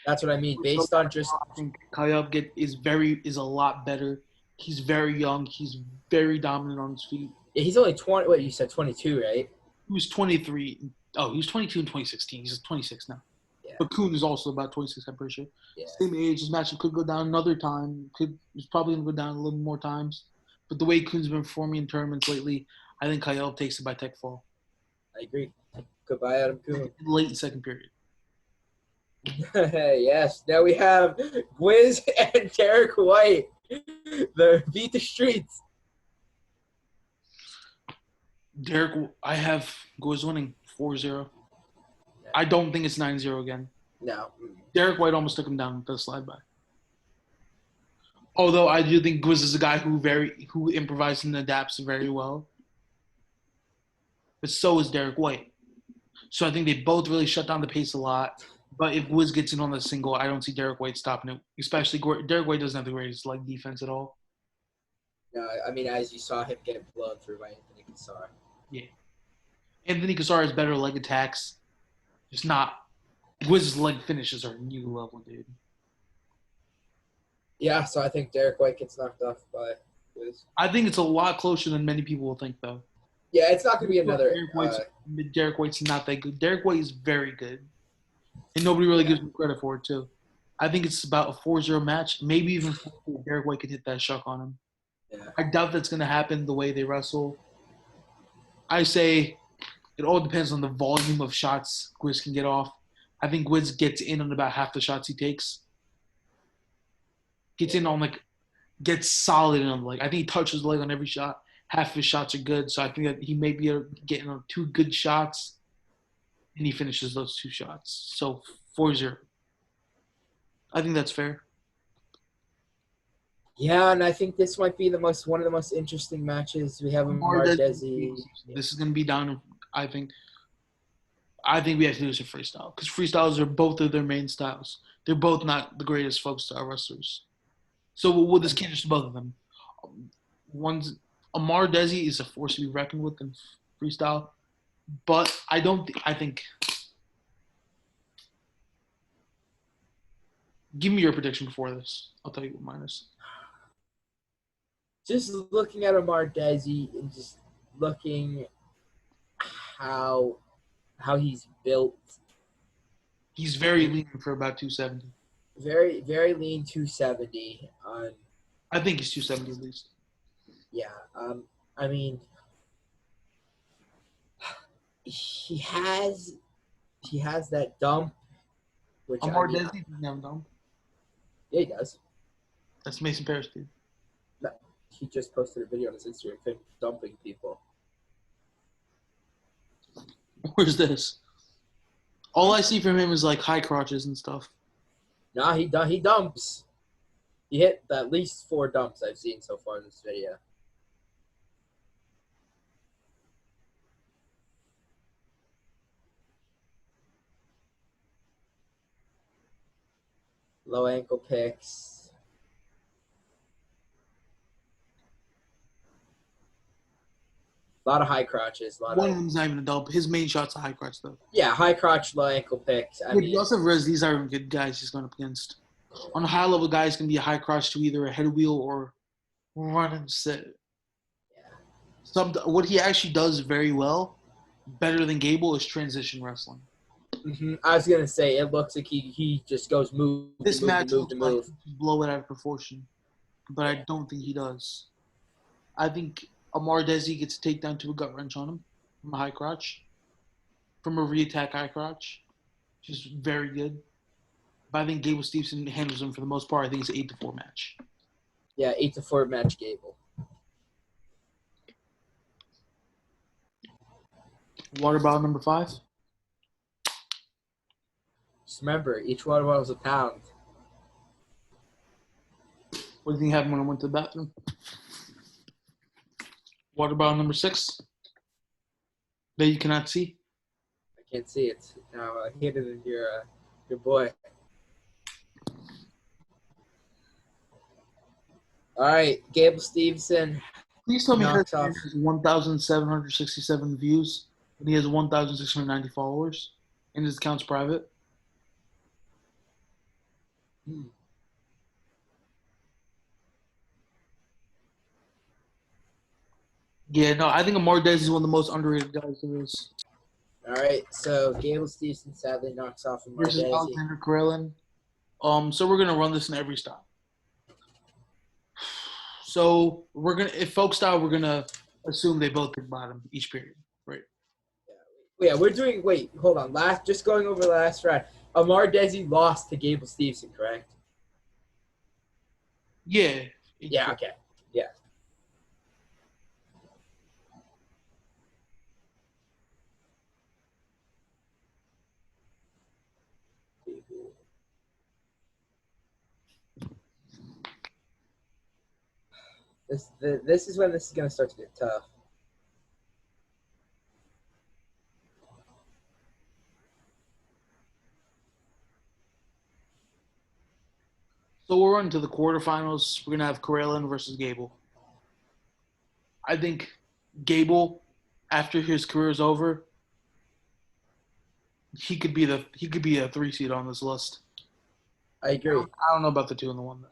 That's what I mean. Based on just, I think Kayal is a lot better. He's very young. He's very dominant on his feet. Yeah, he's only 20. What you said, 22, right? He was 23. Oh, he was 22 in 2016. He's 26 now. Yeah. But Kuhn is also about 26, I'm pretty sure. Yeah. Same age. This match could go down another time. It's probably going to go down a little more times. But the way Kuhn's been performing in tournaments lately, I think Kayal takes it by tech fall. I agree. Goodbye, Adam Kuhn. Late second period. Yes. Now we have Gwiz and Derek White. Beat the streets. Derek, I have Gwiz winning 4-0. I don't think it's 9-0 again. No. Derek White almost took him down with the slide by. Although I do think Gwiz is a guy who improvises and adapts very well. But so is Derek White. So I think they both really shut down the pace a lot. But if Gwiz gets in on the single, I don't see Derek White stopping it. Especially Derek White doesn't have the greatest defense at all. No, I mean, as you saw him get blown through by Anthony Cassar. Yeah. Anthony Cassar has better leg attacks. Just not. Gwiz's leg finishes are a new level, dude. Yeah, so I think Derek White gets knocked off by Gwiz. I think it's a lot closer than many people will think, though. Yeah, it's not going to be another. Derek White's not that good. Derek White is very good. And nobody really gives him credit for it, too. I think it's about a 4-0 match. Maybe even Derek White could hit that shuck on him. Yeah. I doubt that's going to happen the way they wrestle. I say it all depends on the volume of shots Gwiz can get off. I think Gwiz gets in on about half the shots he takes. Gets solid in them. I think he touches the leg on every shot. Half of his shots are good, so I think that he may be able to get in on 2 good shots, and he finishes those 2 shots. So 4-0. I think that's fair. Yeah, and I think this might be one of the most interesting matches we have in Mardezi. This is going to be down. I think we have to do this in freestyle because freestyles are both of their main styles. They're both not the greatest folk style wrestlers. So we'll just caters to both of them. Amar Desi is a force to be reckoned with in freestyle, but I think. Give me your prediction before this. I'll tell you what mine is. Just looking at Amar Desi and just looking how he's built. He's very lean for about 270. Very, very lean 270. I think he's 270 at least. Yeah. I mean, he has that dump. Which Amar Desi doesn't have a dump. Yeah, he does. That's Mason Parris, dude. No, he just posted a video on his Instagram of him dumping people. Where's this? All I see from him is high crotches and stuff. Nah, he dumps. He hit at least 4 dumps I've seen so far in this video. Low ankle picks. A lot of high crotches. One of them's not even a dump. His main shot's a high crotch, though. Yeah, high crotch, low ankle picks. I mean, you also have Rez. These are good guys he's going up against. On a high level guy, it's going to be a high crotch to either a head wheel or run and sit. Yeah. What he actually does very well, better than Gable, is transition wrestling. I was gonna say it looks like he just goes move to This move to match move to looks like move. he could blow it out of proportion, but I don't think he does. I think Amar Desi gets a takedown to a gut wrench on him from a high crotch, from a re-attack high crotch, which is very good. But I think Gable Stevenson handles him for the most part. I think it's an 8-4 match. Yeah, 8-4 match Gable. Water bottle number 5. Just remember, each water bottle is a pound. What do you think happened when I went to the bathroom? Water bottle number 6 that you cannot see. I can't see it. Now I hit it in your boy. All right, Gable Stevenson Please tell me knocks Hurricane off. has 1,767 views and he has 1,690 followers and his account's private. Yeah, no, I think Amar Desi is one of the most underrated guys there is. All right, so Gable Stevenson sadly knocks off Versus Mardezi. Alexander Karelin. So we're gonna run this in every style. So we're gonna, if folk style, we're gonna assume they both pick bottom each period, right? Yeah, we're doing. Wait, hold on. Just going over the last round. Amar Desi lost to Gable Stevenson, correct? Yeah. Yeah. Okay. Yeah. This is when this is gonna start to get tough. So we're on to the quarterfinals. We're gonna have Karelin versus Gable. I think Gable, after his career is over, he could be a 3 seed on this list. I agree. I don't know about the 2 and the 1 though.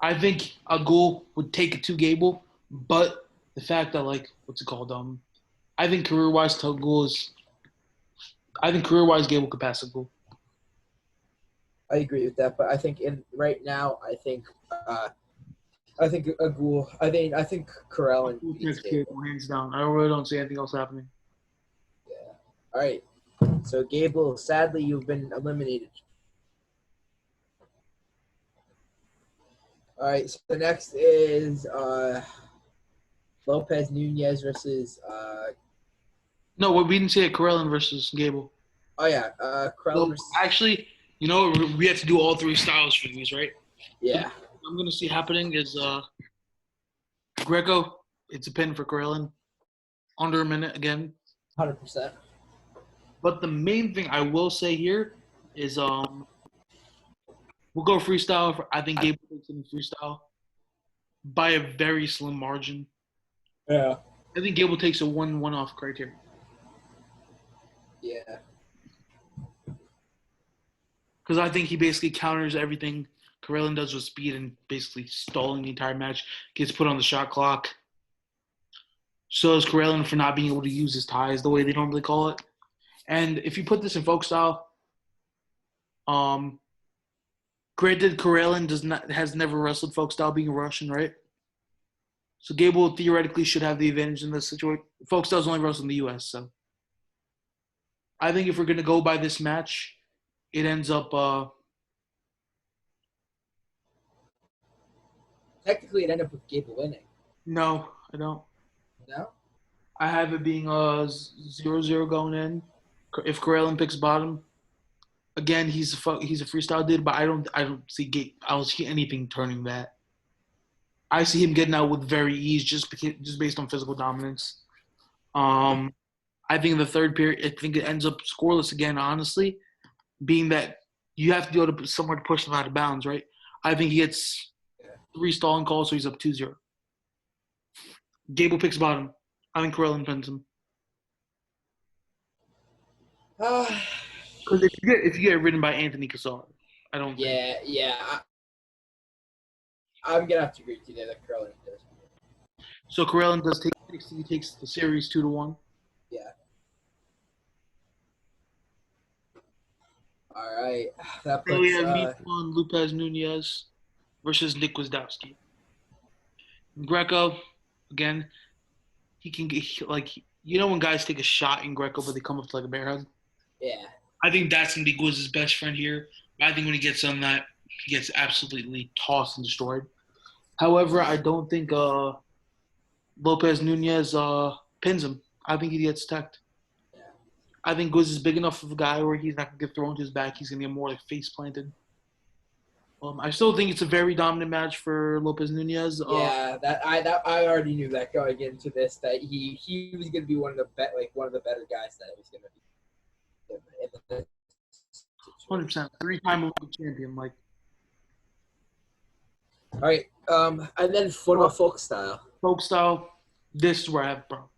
I think Agul would take it to Gable, but the fact that what's it called? I think career wise, Agul is. I think career wise, Gable could pass Agul. I agree with that, but I think right now, I think Agul. I think Karelin beats Gable. Hands down. I really don't see anything else happening. Yeah. All right. So Gable, sadly, you've been eliminated. All right. So the next is Lopez Nunez versus. No, we didn't say it. Karelin versus Gable. Oh yeah, Karelin. So, actually, you know, we have to do all 3 styles for these, right? Yeah. So what I'm gonna see happening is Greco. It's a pin for Karelin. Under a minute again. 100%. But the main thing I will say here is we'll go freestyle. I think Gable takes in freestyle by a very slim margin. Yeah. I think Gable takes a 1-1 off criteria. Yeah. Because I think he basically counters everything Karelin does with speed and basically stalling the entire match. Gets put on the shot clock. So is Karelin for not being able to use his ties the way they normally call it. And if you put this in folk style, granted Karelin has never wrestled folk style being Russian, right? So Gable theoretically should have the advantage in this situation. Folk style's only wrestled in the US, so I think if we're gonna go by this match, it ends up Technically, it ended up with Gable winning. no, I don't. No? I have it being 0-0 going in. If Karelin picks bottom, again he's a freestyle dude, but I don't see anything turning that. I see him getting out with very ease, just based on physical dominance. I think in the third period, I think it ends up scoreless again. Honestly, being that you have to be able to somewhere to push them out of bounds, right? I think he gets 3 stalling calls, so he's up 2-0. Gable picks bottom. I think Karelin pins him. Because if you get ridden by Anthony Cassar, I don't. Yeah. I'm gonna have to agree with you there that Karelin does. So Karelin does take he takes the series 2-1. Yeah. All right. That Then we puts have Milan Lopez Nunez versus Nick Gwiazdowski. Greco, again, he can get when guys take a shot in Greco, but they come up to like a bear hug. yeah. I think that's gonna be Gwiz's best friend here. I think when he gets on that, he gets absolutely tossed and destroyed. However, I don't think Lopez Nunez pins him. I think he gets teched. Yeah. I think Gwiz is big enough of a guy where he's not gonna get thrown to his back. He's gonna get more like face planted. I still think it's a very dominant match for Lopez Nunez. Yeah, I already knew that going into this that he was going to be one of the better guys that was going to be in the 100%, three-time Olympic champion. Like, all right, and then what about folk style? folk style, this is where I have a problem.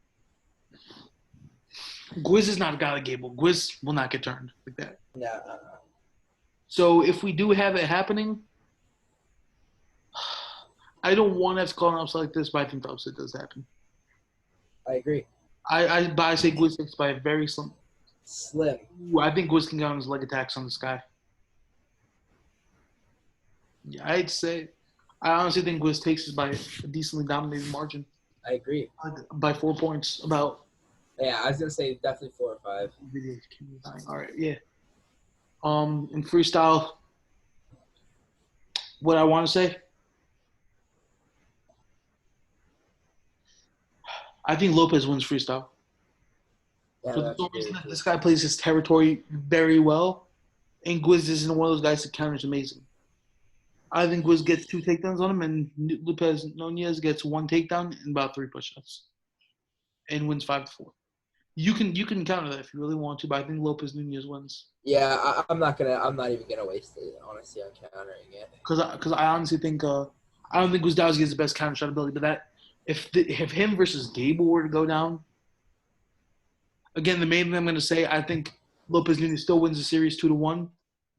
Gwiz is not a guy like Gable. Gwiz will not get turned like that. No. So if we do have it happening, I don't want us calling upset like this, but I think the upset does happen. I agree. But I say Gwiz takes by a very slim. Slim. I think Gwiz can get on his leg attacks on this guy. Yeah, I'd say. I honestly think Gwiz takes this by a decently dominated margin. I agree. By 4 points, about. Yeah, I was gonna say definitely 4 or 5. All right, yeah. In freestyle, what I want to say, I think Lopez wins freestyle. Yeah, For the reason that this guy plays his territory very well, and Gwiz isn't one of those guys that counters amazing. I think Gwiz gets 2 takedowns on him, and Lopez Nunez gets 1 takedown and about 3 push-ups, and wins 5-4. You can counter that if you really want to, but I think Lopez Nunez wins. Yeah, I'm not even gonna waste it honestly on countering it. Because I honestly think I don't think Gwiazdowski has the best counter shot ability, but that if him versus Gable were to go down, again the main thing I'm gonna say, I think Lopez Nunez still wins the series 2-1,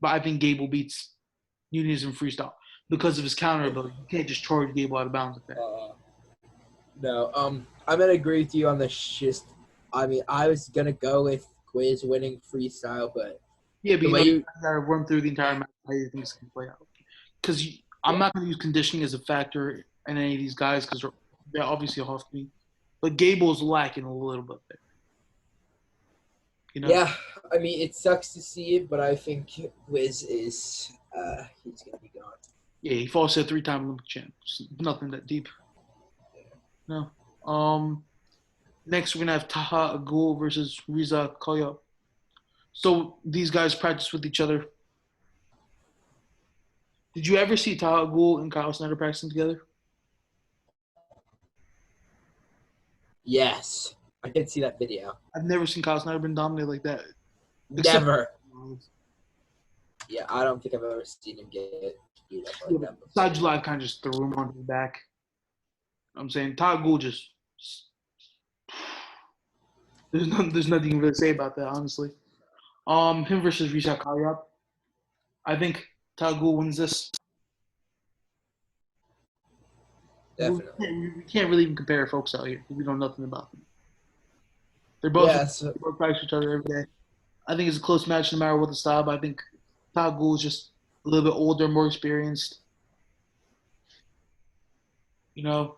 but I think Gable beats Nunez in freestyle because of his counter ability. You can't just charge Gable out of bounds like that. No, I'm gonna agree with you on the I mean, I was gonna go with Gwiz winning freestyle, but yeah, but you gotta run through the entire match how you think it's gonna play out. Because I'm not gonna use conditioning as a factor in any of these guys because they're obviously a half me, but Gable's lacking a little bit there. You know? Yeah, I mean it sucks to see it, but I think Gwiz is he's gonna be gone. Yeah, he falls to a 3-time Olympic champ. Nothing that deep. No. Next, we're going to have Taha Agul versus Riza Koya. So these guys practice with each other. Did you ever see Taha Agul and Kyle Snyder practicing together? Yes, I did see that video. I've never seen Kyle Snyder been dominated like that. Never. Yeah, I don't think I've ever seen him get beat up like that before. Besides July kind of just threw him onto his back. I'm saying Taha Agul just there's nothing you can really say about that, honestly. Him versus Riza Koya. I think Taha Agul wins this. Definitely. We can't really even compare folks out here. We know nothing about them. They're both practice each other every day. I think it's a close match no matter what the style, but I think Taha Agul is just a little bit older, more experienced. You know,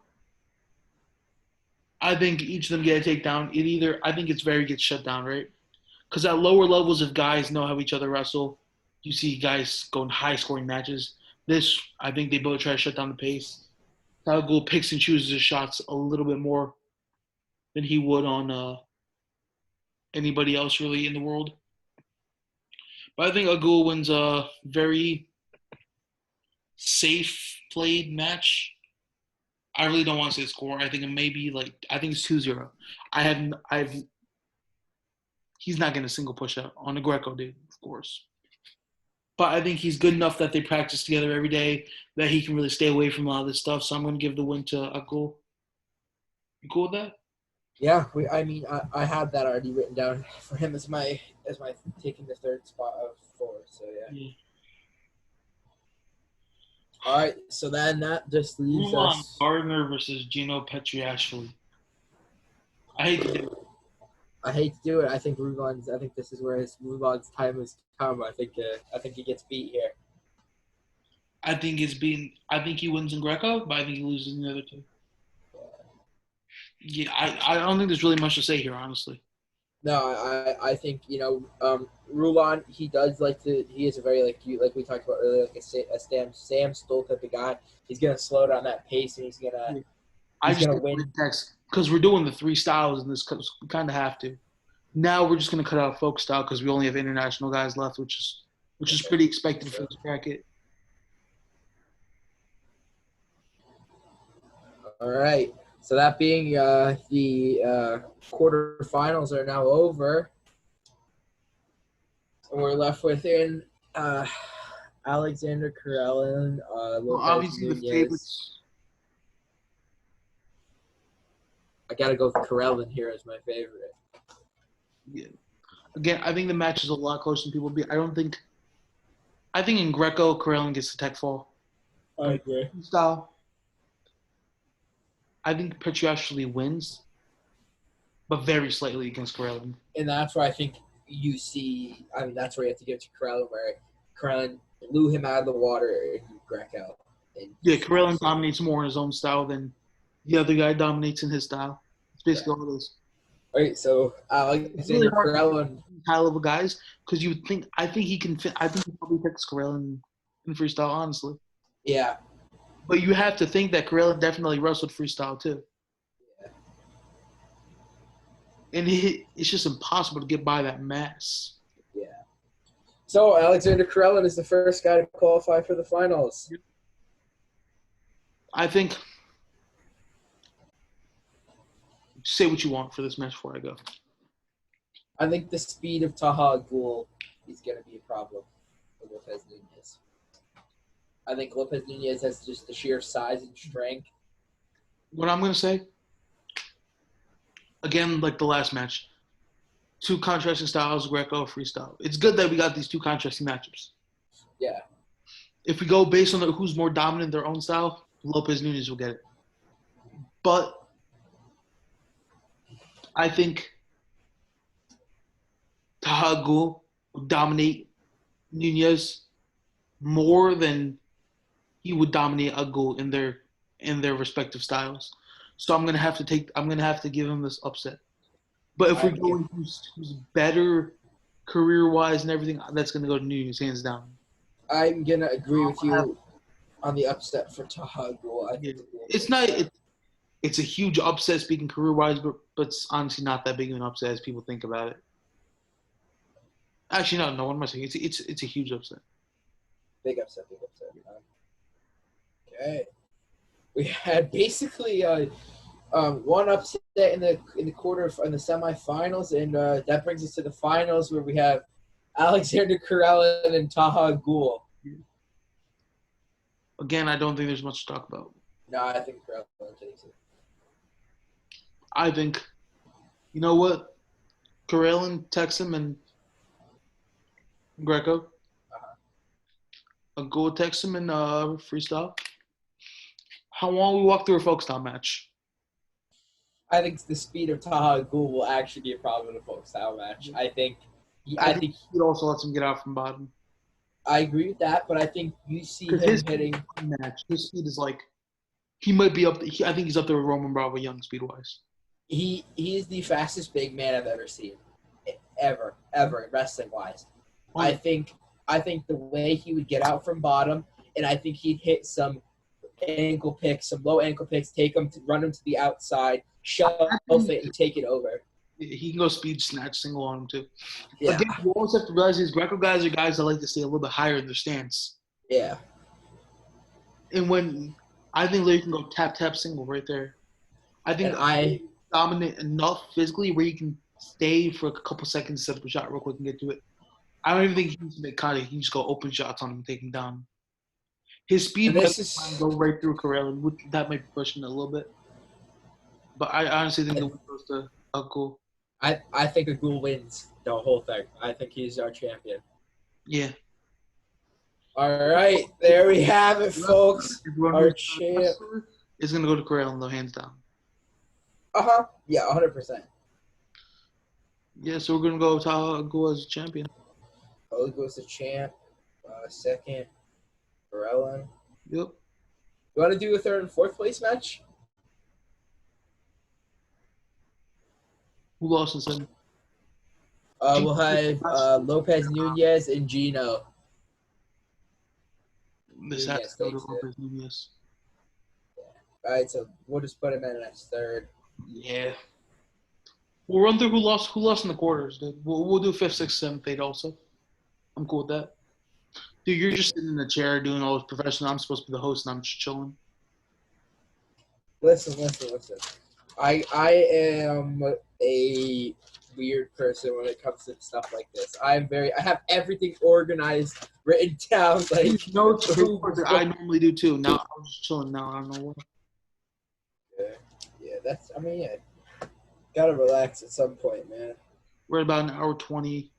I think each of them get a takedown. I think it's very gets shut down, right? Because at lower levels, if guys know how each other wrestle, you see guys go in high-scoring matches. This, I think they both try to shut down the pace. Taha Agul picks and chooses his shots a little bit more than he would on anybody else really in the world. But I think Agul wins a very safe played match. I really don't want to say the score. I think it may be I think it's 2-0. He's not getting a single push out on the Greco, dude, of course. But I think he's good enough that they practice together every day that he can really stay away from a lot of this stuff. So I'm going to give the win to Agul. You cool with that? Yeah, I had that already written down for him as my taking the 3rd spot of 4. So yeah. All right, so then that just leaves Rulon us. Gardner versus Gino Petriashvili. I hate to do it. I hate to do it. I think Rulon's. I think this is where Rulon's time has come. I think he gets beat here. I think I think he wins in Greco, but I think he loses in the other two. Yeah, I don't think there's really much to say here, honestly. No, I think Rulon. He does like to. He is a very like we talked about earlier, like a Sam Stoll type of guy. He's gonna slow down that pace, and he's Yeah. gonna win. Because we're doing the three styles in this. We kind of have to. Now we're just gonna cut out folk style because we only have international guys left, which is pretty expected for this bracket. All right. So that being the quarterfinals are now over, and we're left within Alexander Karelin, Lopez Obviously, Nunez. the favorites. I gotta go with Karelin here as my favorite. Yeah. Again, I think the match is a lot closer than people be. I think in Greco, Karelin gets the tech fall. I agree. Style. I think Petriashvili wins, but very slightly against Karelin. And that's where I think you see. I mean, that's where you have to give it to Karelin, where Karelin blew him out of the water in Greco. Yeah, Karelin dominates more in his own style than the other guy dominates in his style. It's basically all it is. All right, so It's really hard Karelin. High level guys because you would think. I think he can fit. I think he probably picks Karelin in freestyle, honestly. Yeah. But you have to think that Karelin definitely wrestled freestyle too. Yeah. And it's just impossible to get by that mass. Yeah. So Alexander Karelin is the first guy to qualify for the finals. I think. Say what you want for this match before I go. I think the speed of Taha Ghul is going to be a problem for Lopez Nunez. I think Lopez Nunez has just the sheer size and strength. What I'm going to say, again, like the last match, two contrasting styles, Greco, freestyle. It's good that we got these two contrasting matchups. Yeah. If we go based on who's more dominant in their own style, Lopez Nunez will get it. But I think Taha Ghul would dominate Nunez more than he would dominate Ghul in their respective styles. So I'm gonna have to give him this upset. But if we're going who's better career wise and everything, that's gonna go to Nunez hands down. I'm going to agree with you on the upset for Taha Ghul. It's a huge upset speaking career wise, but it's honestly not that big of an upset as people think about it. Actually, no. What am I saying? It's a huge upset. Big upset. Okay. We had basically one upset in the semifinals, and that brings us to the finals where we have Alexander Karelin and Taha Ghul. Again, I don't think there's much to talk about. No, I think Karelin takes it. I think, you know what? Karelin takes him and Greco. Ghul takes him in freestyle. How long we walk through a folk style match? I think the speed of Taha Ghul will actually be a problem in a folk style match. I think he also lets him get out from bottom. I agree with that, but I think you see him hitting match. His speed is like he might be up. I think he's up there with Roman Bravo Young speed wise. He is the fastest big man I've ever seen, ever wrestling wise. Oh. I think the way he would get out from bottom, and I think he'd hit some ankle picks, some low ankle picks, run him to the outside, shove it, and take it over. He can go speed snatch single on him too. Yeah. Again, you always have to realize these Greco guys are guys that like to stay a little bit higher in their stance. Yeah. And when I think they can go tap single right there. I think dominant enough physically where you can stay for a couple seconds, set up a shot real quick and get to it. I don't even think he needs to make contact. He can just go open shots on him and take him down. His speed might go right through Karelin. That might be pushing it a little bit. But I honestly think the win goes to Ghul. I think Ghul wins the whole thing. I think he's our champion. Yeah. All right, there we have it, folks. Everyone Our who's a champ. wrestler is gonna go to Corral, though, hands down. Yeah, 100%. Yeah, so we're gonna go as a champion. Holy goes to champ. Second, Varela. Yep. You want to do a third and fourth place match? Who lost in second? We'll have Lopez Nunez and Gino. This has Nunez to go to takes it. Lopez Nunez. All right, so we'll just put him in as third. Yeah. We'll run through who lost in the quarters, dude. We'll do fifth, sixth, seventh, eighth also. I'm cool with that. Dude, you're just sitting in the chair doing all this professional. I'm supposed to be the host and I'm just chilling. Listen. I am a weird person when it comes to stuff like this. I have everything organized, written down. Like No, it's true. I normally do too. Now I'm just chilling. Now I don't know what. Yeah. Gotta relax at some point, man. We're at about an hour 20.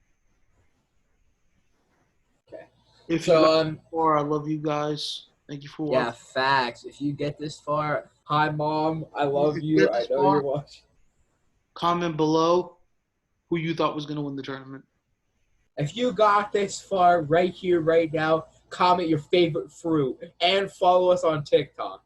Okay. If you got this far, I love you guys. Thank you for watching. Yeah, facts. If you get this far, hi mom, I love you. I know you're watching. Comment below who you thought was gonna win the tournament. If you got this far right here, right now, comment your favorite fruit and follow us on TikTok.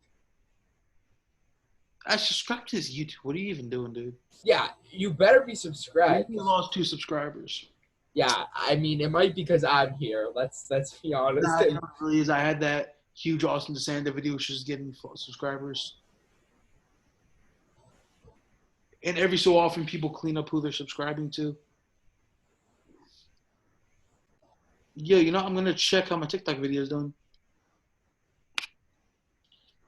I subscribe to his YouTube. What are you even doing, dude? Yeah, you better be subscribed. You lost 2 subscribers. Yeah, I mean, it might be because I'm here. Let's be honest. Nah, you know what it really is? I had that huge Austin DeSanta video, which is getting subscribers. And every so often, people clean up who they're subscribing to. Yeah, I'm going to check how my TikTok video is doing.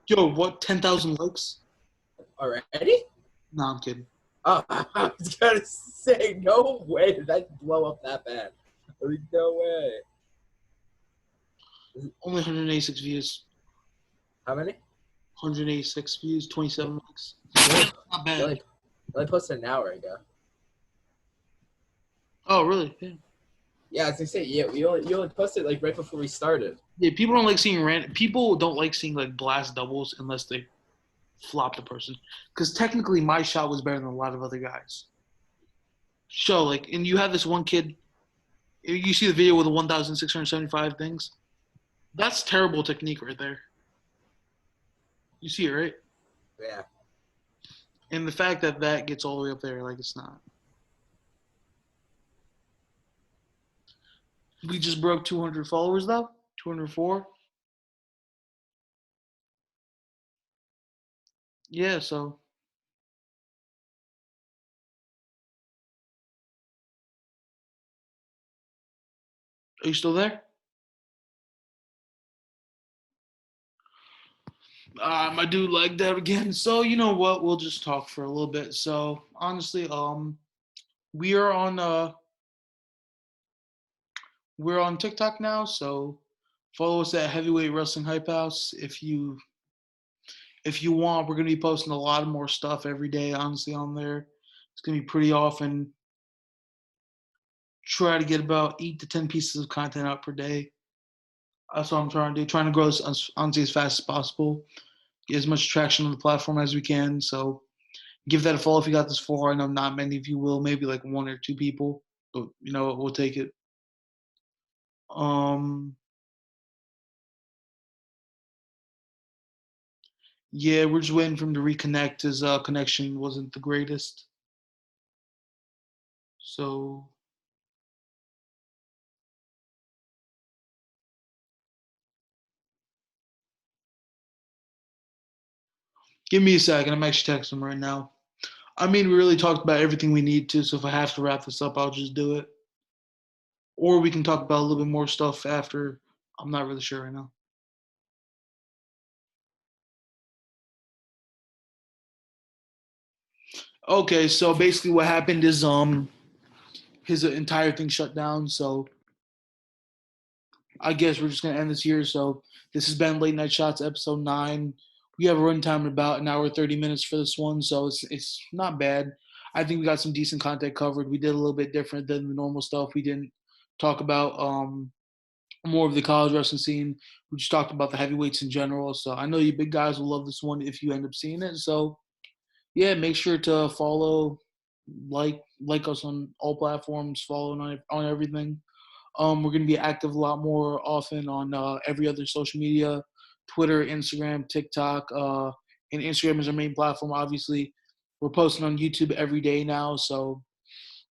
Yo, what? 10,000 likes? Already? No, I'm kidding. Oh, I was going to say, no way did that blow up that bad. No way. Only 186 views. How many? 186 views, 27 likes. Not bad. You only posted an hour ago. Oh, really? Yeah. Yeah, as I say, yeah, you only posted like right before we started. Yeah, people don't like seeing people don't like seeing like blast doubles unless they flop the person. Because technically, my shot was better than a lot of other guys. So and you have this one kid. You see the video with the 1,675 things. That's terrible technique right there. You see it, right? Yeah. And the fact that gets all the way up there, it's not. We just broke 200 followers, though. 204. Yeah, so. Are you still there? My dude lagged out again. So you know what? We'll just talk for a little bit. So honestly, we are on we're on TikTok now. So follow us at Heavyweight Wrestling Hype House. If you want, we're gonna be posting a lot more stuff every day. Honestly, on there, it's gonna be pretty often. Try to get about 8 to 10 pieces of content out per day. That's what I'm trying to do. Trying to grow this honestly as fast as possible. Get as much traction on the platform as we can. So give that a follow if you got this far. I know not many of you will, maybe like 1 or 2 people, but we'll take it. Yeah, we're just waiting for him to reconnect. His connection wasn't the greatest. So give me a second. I'm actually texting him right now. I mean, we really talked about everything we need to, so if I have to wrap this up, I'll just do it. Or we can talk about a little bit more stuff after. I'm not really sure right now. Okay, so basically what happened is his entire thing shut down, so I guess we're just gonna end this here. So this has been Late Night Shots episode 9. We have a runtime of about an hour 30 minutes for this one, so it's not bad. I think we got some decent content covered. We did a little bit different than the normal stuff. We didn't talk about more of the college wrestling scene. We just talked about the heavyweights in general. So I know you big guys will love this one if you end up seeing it. So yeah, make sure to follow, like us on all platforms, follow on everything. We're gonna be active a lot more often on every other social media, Twitter, Instagram, TikTok, and Instagram is our main platform. Obviously, we're posting on YouTube every day now. So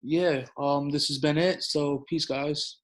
yeah, this has been it. So peace, guys.